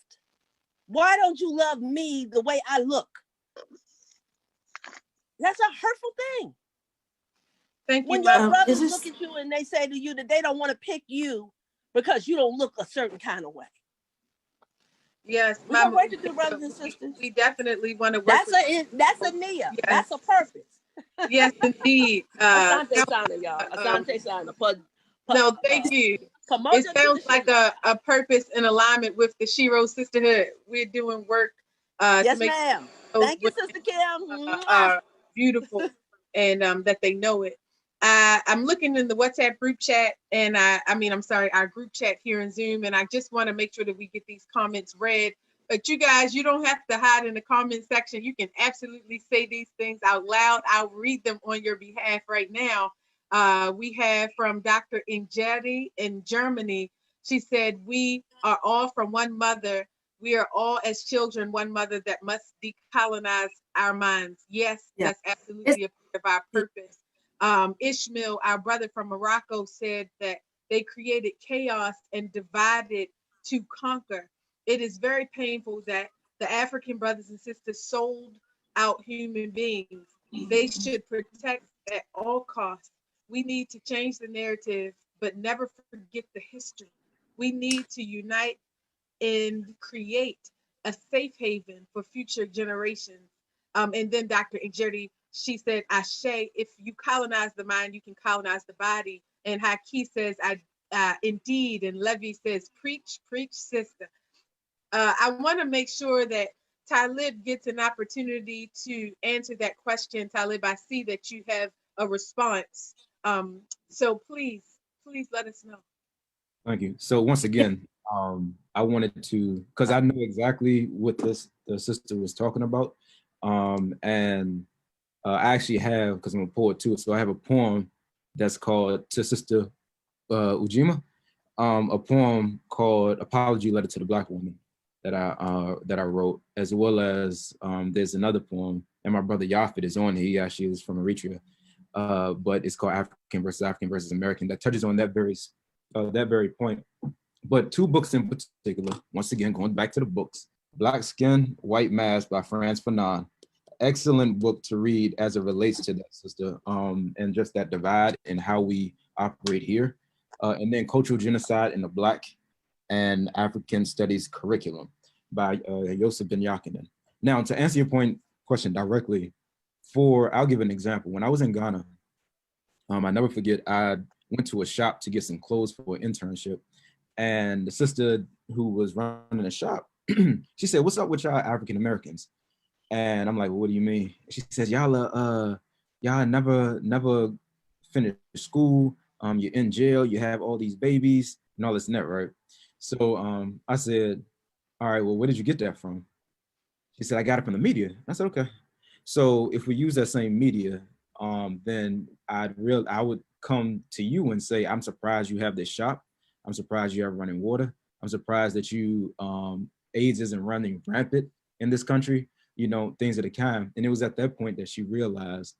Why don't you love me the way I look? That's a hurtful thing. Thank you. When your brothers look at you and they say to you that they don't want to pick you because you don't look a certain kind of way. Yes, we got work to do, brothers and sisters. We definitely want to work. That's a Nia. Yes. That's a purpose. Yes, indeed. Asante Sana, y'all. Asante Sana. No, thank you. It sounds like a purpose in alignment with the Shiro Sisterhood. We're doing work yes, ma'am. Thank you, Sister Kim. Beautiful, and that they know it. I'm looking in the WhatsApp group chat, and our group chat here in Zoom, and I just want to make sure that we get these comments read. But you guys, you don't have to hide in the comment section. You can absolutely say these things out loud. I'll read them on your behalf right now. We have from Dr. Injeri in Germany. She said, "We are all from one mother. We are all as children, one mother that must decolonize our minds." Yes, that's absolutely a part of our purpose. Ishmael, our brother from Morocco, said that they created chaos and divided to conquer. It is very painful that the African brothers and sisters sold out human beings. They should protect at all costs. We need to change the narrative, but never forget the history. We need to unite and create a safe haven for future generations. And then Dr. Injeri, she said, Ashe, if you colonize the mind, you can colonize the body. And Haki says, indeed. And Levy says, preach, preach, sister. I want to make sure that Talib gets an opportunity to answer that question. Talib, I see that you have a response. So please let us know. Thank you. So once again, I wanted to, because I know exactly what the sister was talking about. And I actually have, because I'm a poet too, so I have a poem that's called To Sister Ujima, a poem called Apology Letter to the Black Woman that I wrote, as well as there's another poem, and my brother Yafet is on here. He actually is from Eritrea, but it's called African versus American, that touches on that very point. But two books in particular, once again, going back to the books, Black Skin, White Mask by Frantz Fanon. Excellent book to read as it relates to that, sister, and just that divide and how we operate here. And then Cultural Genocide in the Black and African Studies Curriculum by Yosef Ben Yakinen. Now, to answer your question directly, I'll give an example. When I was in Ghana, I never forget, I went to a shop to get some clothes for an internship. And the sister who was running the shop, she said, "What's up with y'all African Americans?" And I'm like, "Well, what do you mean?" She says, y'all never finished school. You're in jail. You have all these babies and all this and that, right? So I said, "All right, well, where did you get that from?" She said, "I got it from the media." I said, "Okay." So if we use that same media, then I would come to you and say, "I'm surprised you have this shop. I'm surprised you have running water. I'm surprised that you AIDS isn't running rampant in this country." You know, things of the kind. And it was at that point that she realized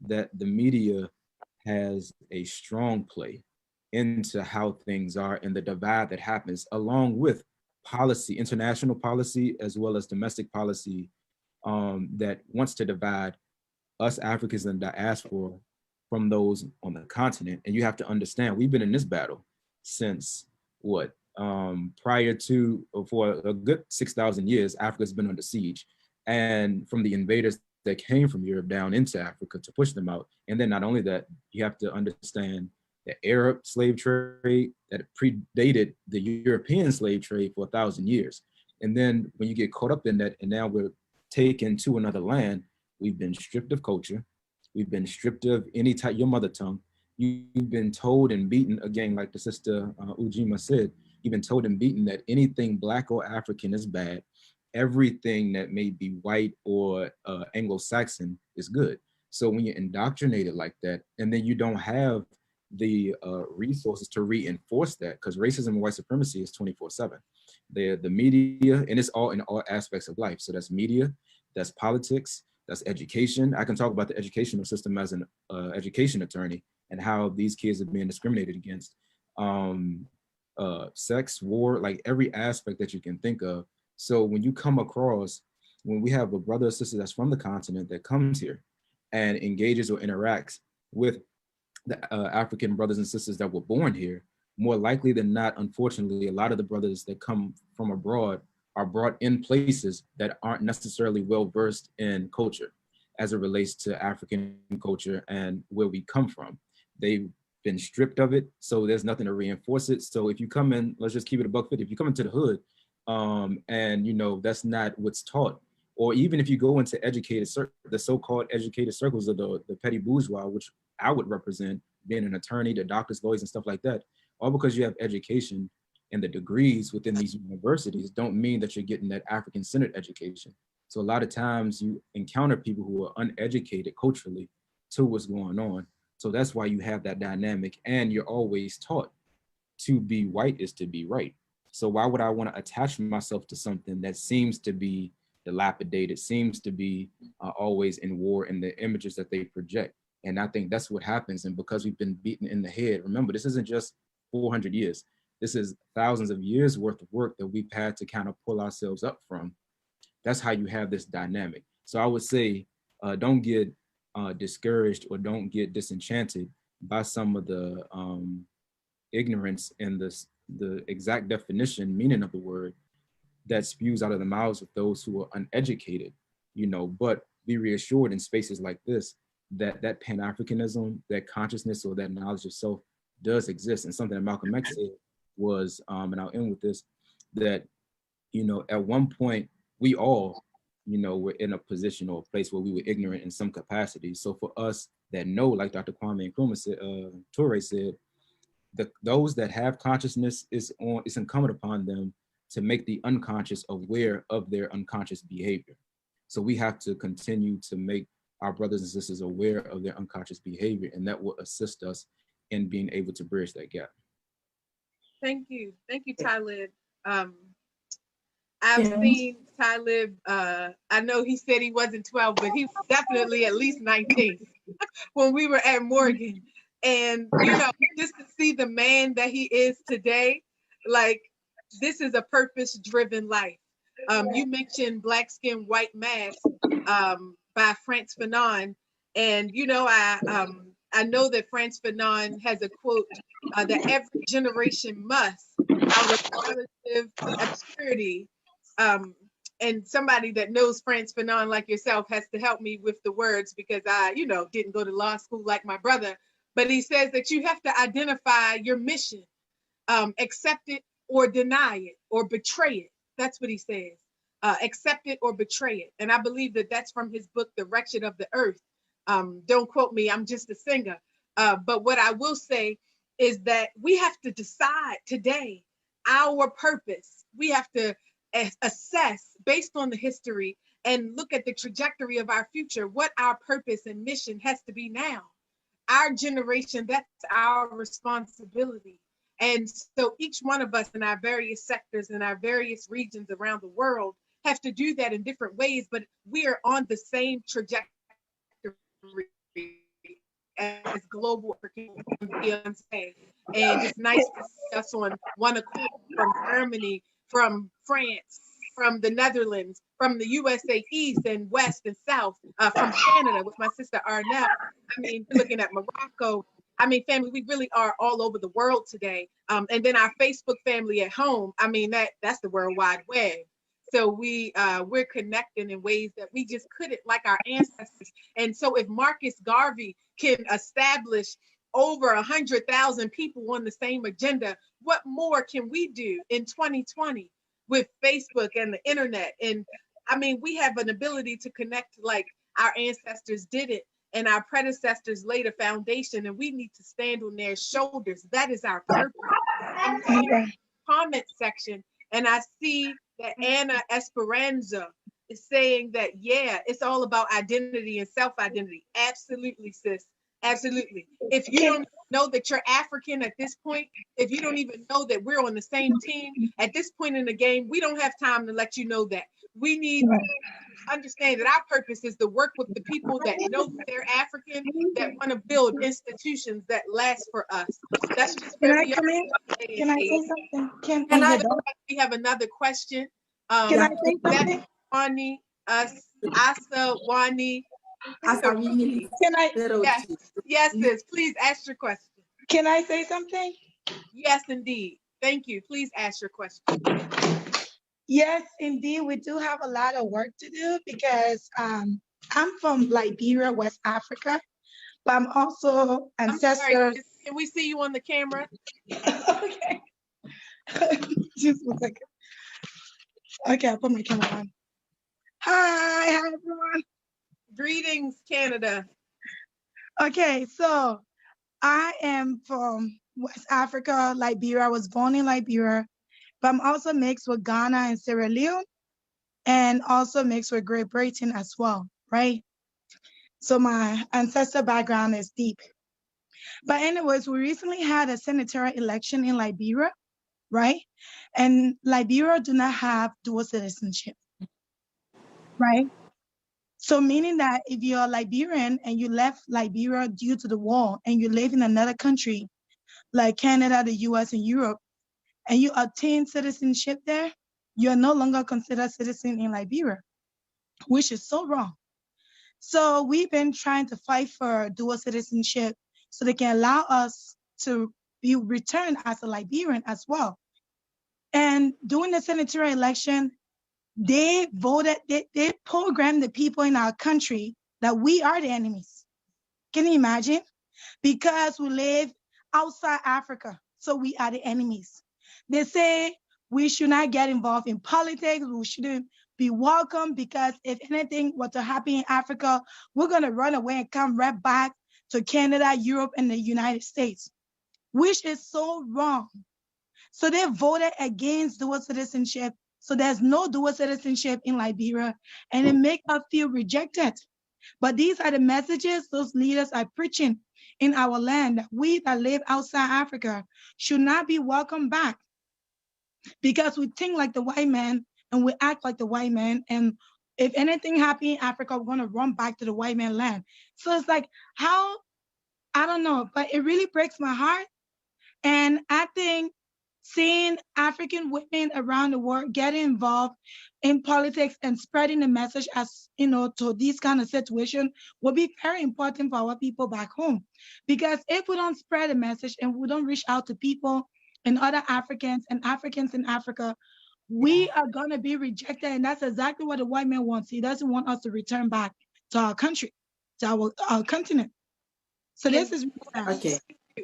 that the media has a strong play into how things are and the divide that happens, along with policy, international policy, as well as domestic policy, that wants to divide us Africans in the diaspora from those on the continent. And you have to understand, we've been in this battle since what, Prior to, for a good 6,000 years, Africa's been under siege. And from the invaders that came from Europe down into Africa to push them out. And then not only that, you have to understand the Arab slave trade that predated the European slave trade for 1,000 years. And then when you get caught up in that, and now we're taken to another land, we've been stripped of culture. We've been stripped of any type, your mother tongue. You've been told and beaten, again, like the sister Ujima said, you've been told and beaten that anything Black or African is bad. Everything that may be white or Anglo-Saxon is good. So when you're indoctrinated like that, and then you don't have the resources to reinforce that, because racism and white supremacy is 24/7. The media, and it's all in all aspects of life. So that's media, that's politics, that's education. I can talk about the educational system as an education attorney and how these kids are being discriminated against. Sex, war, like every aspect that you can think of. So when you come across, when we have a brother or sister that's from the continent that comes here and engages or interacts with the African brothers and sisters that were born here, more likely than not, unfortunately, a lot of the brothers that come from abroad are brought in places that aren't necessarily well-versed in culture as it relates to African culture and where we come from. They've been stripped of it, so there's nothing to reinforce it. So if you come in, let's just keep it $150. If you come into the hood, and you know, that's not what's taught, or even if you go into educated, the so-called educated circles of the petty bourgeois, which I would represent, being an attorney, the doctors, lawyers, and stuff like that, all because you have education and the degrees within these universities don't mean that you're getting that African-centered education. So a lot of times you encounter people who are uneducated culturally to what's going on. So that's why you have that dynamic, and you're always taught to be white is to be right. So why would I want to attach myself to something that seems to be dilapidated, seems to be always in war in the images that they project? And I think that's what happens. And because we've been beaten in the head, remember, this isn't just 400 years. This is thousands of years worth of work that we've had to kind of pull ourselves up from. That's how you have this dynamic. So I would say, don't get discouraged or don't get disenchanted by some of the ignorance and the exact definition, meaning of the word that spews out of the mouths of those who are uneducated, you know, but be reassured in spaces like this that that Pan-Africanism, that consciousness or that knowledge of self does exist. And something that Malcolm X said was, and I'll end with this, that, you know, at one point we all, you know, were in a position or a place where we were ignorant in some capacity. So for us that know, like Dr. Kwame Nkrumah said, Toure said, those that have consciousness, it's incumbent upon them to make the unconscious aware of their unconscious behavior. So we have to continue to make our brothers and sisters aware of their unconscious behavior, and that will assist us in being able to bridge that gap. Thank you, Talib. I've seen Talib, I know he said he wasn't 12, but he was definitely at least 19 when we were at Morgan. And, you know, just to see the man that he is today, like, this is a purpose-driven life. You mentioned Black Skin, White Mask by Frantz Fanon. And, you know, I know that Frantz Fanon has a quote that every generation must, out of relative obscurity. And somebody that knows Frantz Fanon like yourself has to help me with the words, because I, you know, didn't go to law school like my brother. But he says that you have to identify your mission, accept it or deny it or betray it. That's what he says. Accept it or betray it. And I believe that that's from his book, The Wretched of the Earth. Don't quote me, I'm just a singer. But what I will say is that we have to decide today our purpose. We have to assess based on the history and look at the trajectory of our future, what our purpose and mission has to be now. Our generation, that's our responsibility. And so each one of us in our various sectors and our various regions around the world have to do that in different ways, but we are on the same trajectory as global African. And it's nice to see us on one accord, from Germany, from France, from the Netherlands, from the USA East and West and South, from Canada with my sister Arnell. I mean, looking at Morocco, I mean, family, we really are all over the world today. And then our Facebook family at home, I mean, that's the World Wide Web. So we're connecting in ways that we just couldn't, like our ancestors. And so if Marcus Garvey can establish over 100,000 people on the same agenda, what more can we do in 2020 with Facebook and the internet? And I mean, we have an ability to connect like our ancestors did it, and our predecessors laid a foundation, and we need to stand on their shoulders. That is our purpose. I'm in the comment section, and I see that Anna Esperanza is saying that, yeah, it's all about identity and self-identity. Absolutely, sis. Absolutely. If you don't know that you're African at this point, if you don't even know that we're on the same team at this point in the game, we don't have time to let you know that. We need to understand that our purpose is to work with the people that know that they're African, that want to build institutions that last for us. That's just where we are. Can I say something? Can I? We have another question. Can I say something? Wani, Asa Wani. Can I? Yes, sis. Please ask your question. Can I say something? Yes, indeed. Thank you. Please ask your question. Yes, indeed. We do have a lot of work to do because I'm from Liberia, West Africa, but I'm also ancestors. Can we see you on the camera? Okay. Just one second. Okay, I'll put my camera on. Hi everyone. Greetings, Canada. Okay, so I am from West Africa, Liberia. I was born in Liberia, but I'm also mixed with Ghana and Sierra Leone, and also mixed with Great Britain as well, right? So my ancestor background is deep. But anyways, we recently had a senatorial election in Liberia, right? And Liberia do not have dual citizenship, right? So meaning that if you're Liberian and you left Liberia due to the war and you live in another country like Canada, the US, and Europe, and you obtain citizenship there, you're no longer considered citizen in Liberia, which is so wrong. So we've been trying to fight for dual citizenship so they can allow us to be returned as a Liberian as well. And during the senatorial election, they voted, they programmed the people in our country that we are the enemies. Can you imagine? Because we live outside Africa, so we are the enemies. They say we should not get involved in politics, we shouldn't be welcome because if anything were to happen in Africa, we're gonna run away and come right back to Canada, Europe, and the United States, which is so wrong. So they voted against dual citizenship. So there's no dual citizenship in Liberia, and it makes us feel rejected. But these are the messages those leaders are preaching in our land, that we that live outside Africa should not be welcomed back because we think like the white man and we act like the white man. And if anything happens in Africa, we're gonna run back to the white man land. So it's like, how, I don't know, but it really breaks my heart. And I think seeing African women around the world getting involved in politics and spreading the message as, you know, to these kind of situations will be very important for our people back home. Because if we don't spread the message and we don't reach out to people and other Africans and Africans in Africa, we are going to be rejected. And that's exactly what the white man wants. He doesn't want us to return back to our country, to our continent. So this is okay.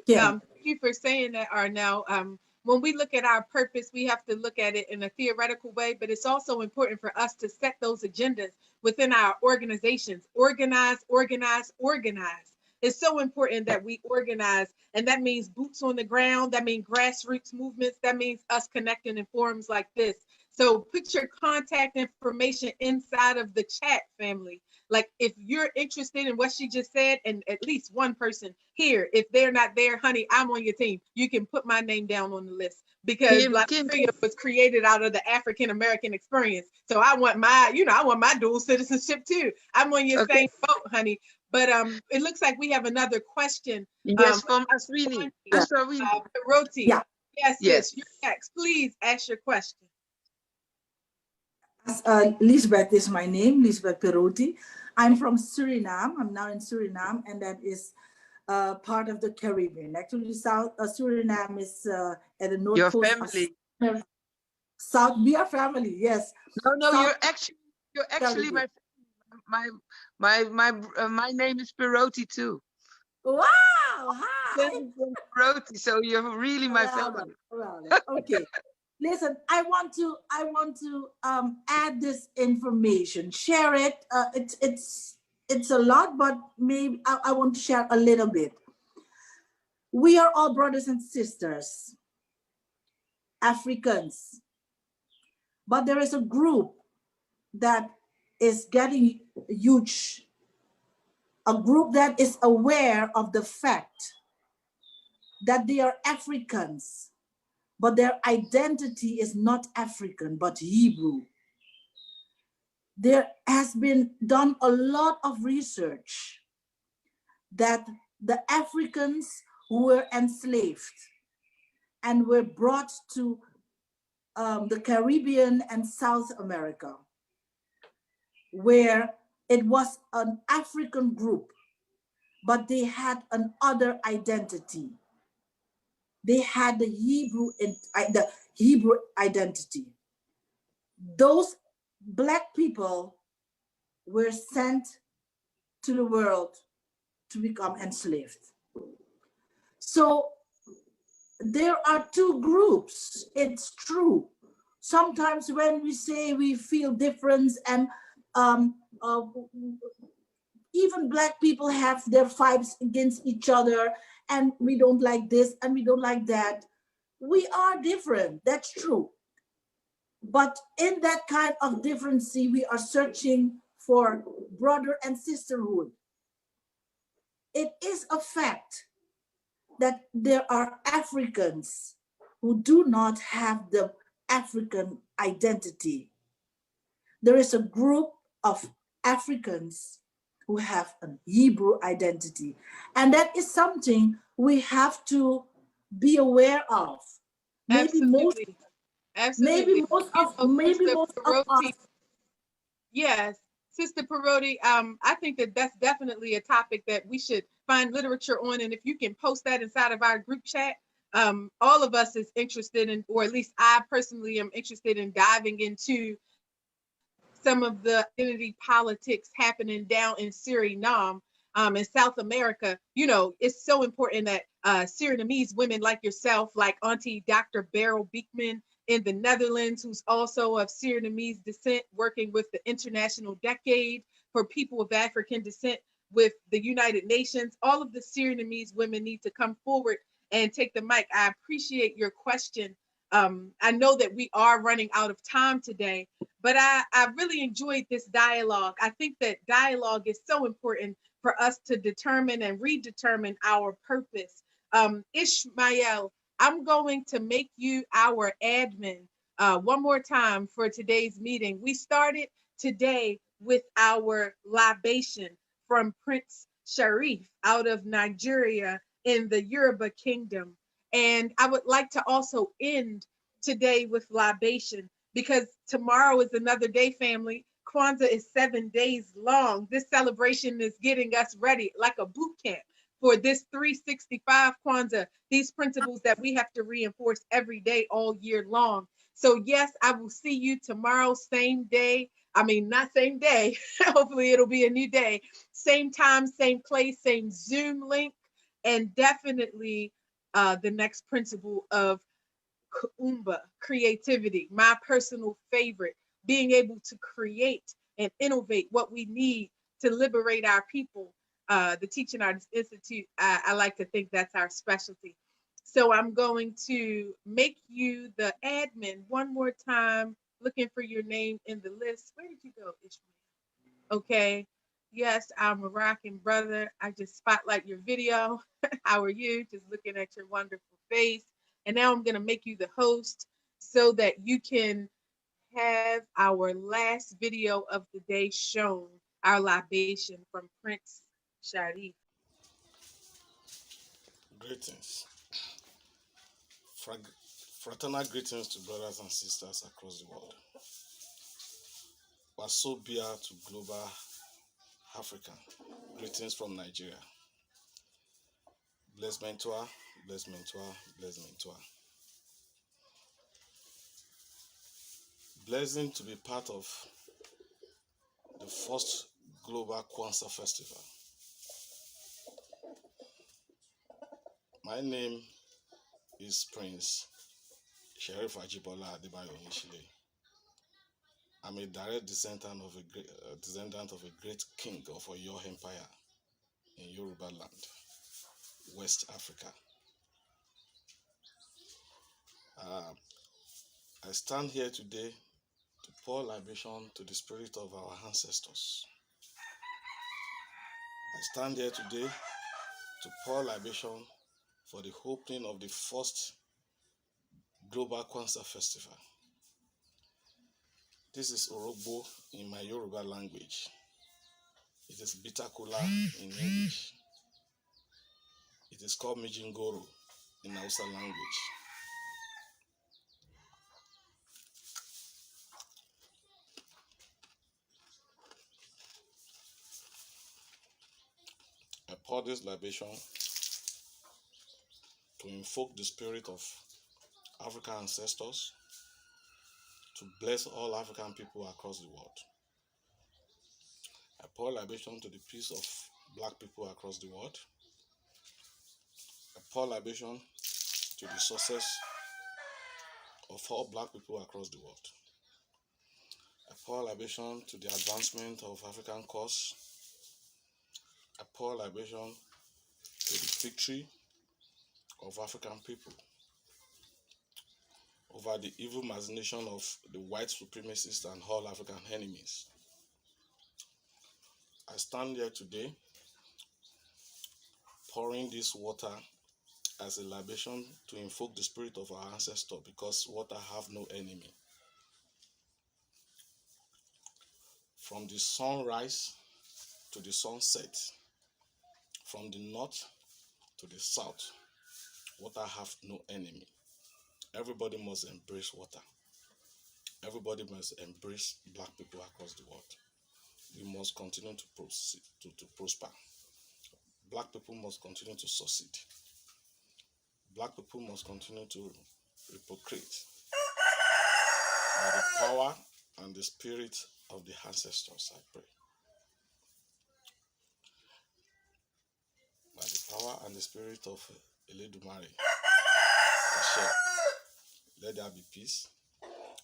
Yeah. Thank you for saying that, Arnell. When we look at our purpose, we have to look at it in a theoretical way, but it's also important for us to set those agendas within our organizations. Organize, organize, organize. It's so important that we organize, and that means boots on the ground, that means grassroots movements, that means us connecting in forums like this. So put your contact information inside of the chat, family. Like if you're interested in what she just said, and at least one person here, if they're not there, honey, I'm on your team. You can put my name down on the list because Liberia was created out of the African-American experience. So I want my, I want my dual citizenship too. I'm on your same boat, honey. But it looks like we have another question. Yes, from Aswini. Roti. Yeah. Yes, you're next. Please ask your question. Lisbeth is my name, Lisbeth Perotti. I'm from Suriname. I'm now in Suriname, and that is part of the Caribbean. Actually, South Suriname is at the north Your coast family. of South. We are family, yes. No, South you're actually Caribbean. my name is Piroti too. Wow! Hi. Piroti, so you're really my family. Okay. Listen, I want to add this information, share it. It's a lot, but maybe I want to share a little bit. We are all brothers and sisters, Africans, but there is a group that is getting huge, a group that is aware of the fact that they are Africans, but their identity is not African, but Hebrew. There has been done a lot of research that the Africans who were enslaved and were brought to the Caribbean and South America, where it was an African group, but they had another identity. They had the Hebrew identity. Those Black people were sent to the world to become enslaved. So there are two groups. It's true. Sometimes when we say we feel difference and even Black people have their fights against each other and we don't like this and we don't like that. We are different, that's true. But in that kind of difference, we are searching for brother and sisterhood. It is a fact that there are Africans who do not have the African identity. There is a group of Africans who have a Hebrew identity. And that is something we have to be aware of. Absolutely. Maybe most of us. Yes, Sister Parodi, I think that that's definitely a topic that we should find literature on. And if you can post that inside of our group chat, all of us is interested in, or at least I personally am interested in diving into some of the identity politics happening down in Suriname, in South America. You know, it's so important that Surinamese women like yourself, like Auntie Dr. Beryl Beekman in the Netherlands, who's also of Surinamese descent, working with the International Decade for People of African Descent with the United Nations. All of the Surinamese women need to come forward and take the mic. I appreciate your question. I know that we are running out of time today, but I really enjoyed this dialogue. I think that dialogue is so important for us to determine and redetermine our purpose. Ishmael, I'm going to make you our admin one more time for today's meeting. We started today with our libation from Prince Sharif out of Nigeria in the Yoruba Kingdom. And I would like to also end today with libation because tomorrow is another day, family. Kwanzaa is 7 days long. This celebration is getting us ready like a boot camp for this 365 Kwanzaa, these principles that we have to reinforce every day, all year long. So yes, I will see you tomorrow, same day. I mean, not same day. Hopefully it'll be a new day. Same time, same place, same Zoom link, and definitely the next principle of Kuumba, creativity, my personal favorite, being able to create and innovate what we need to liberate our people. The Teaching Artists Institute, I like to think that's our specialty. So I'm going to make you the admin one more time, looking for your name in the list. Where did you go, Ishmael? Okay. Yes, I'm a Moroccan brother. I just spotlight your video. How are you? Just looking at your wonderful face. And now I'm going to make you the host so that you can have our last video of the day shown, our libation from Prince Sharif. Greetings. Fraternal greetings to brothers and sisters across the world. Wasobia to global African. Greetings from Nigeria. Bless mentor, bless mentor, bless mentor. Blessing to be part of the first global Kwanzaa festival. My name is Prince Sheriff Ajibola Adebayo Onishile. I'm a direct descendant of a great king of Oyo Empire in Yoruba land, West Africa. I stand here today to pour libation to the spirit of our ancestors. I stand here today to pour libation for the opening of the first Global Kwanzaa Festival. This is Orogbo in my Yoruba language. It is Bitakula in English. It is called Mijingoro in Hausa language. I pour this libation to invoke the spirit of African ancestors to bless all African people across the world. I pour libation to the peace of Black people across the world. I pour libation to the success of all Black people across the world. I pour libation to the advancement of African cause. I pour libation to the victory of African people over the evil machination of the white supremacists and all African enemies. I stand here today pouring this water as a libation to invoke the spirit of our ancestor, because water have no enemy. From the sunrise to the sunset, from the north to the south, water have no enemy. Everybody must embrace water. Everybody must embrace Black people across the world. We must continue to proceed, to prosper. Black people must continue to succeed. Black people must continue to reprocreate by the power and the spirit of the ancestors, I pray. By the power and the spirit of Eledumare, Ashe, let there be peace,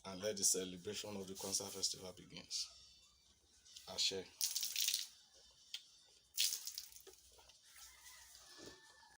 and let the celebration of the Kwanzaa festival begins. Ashe.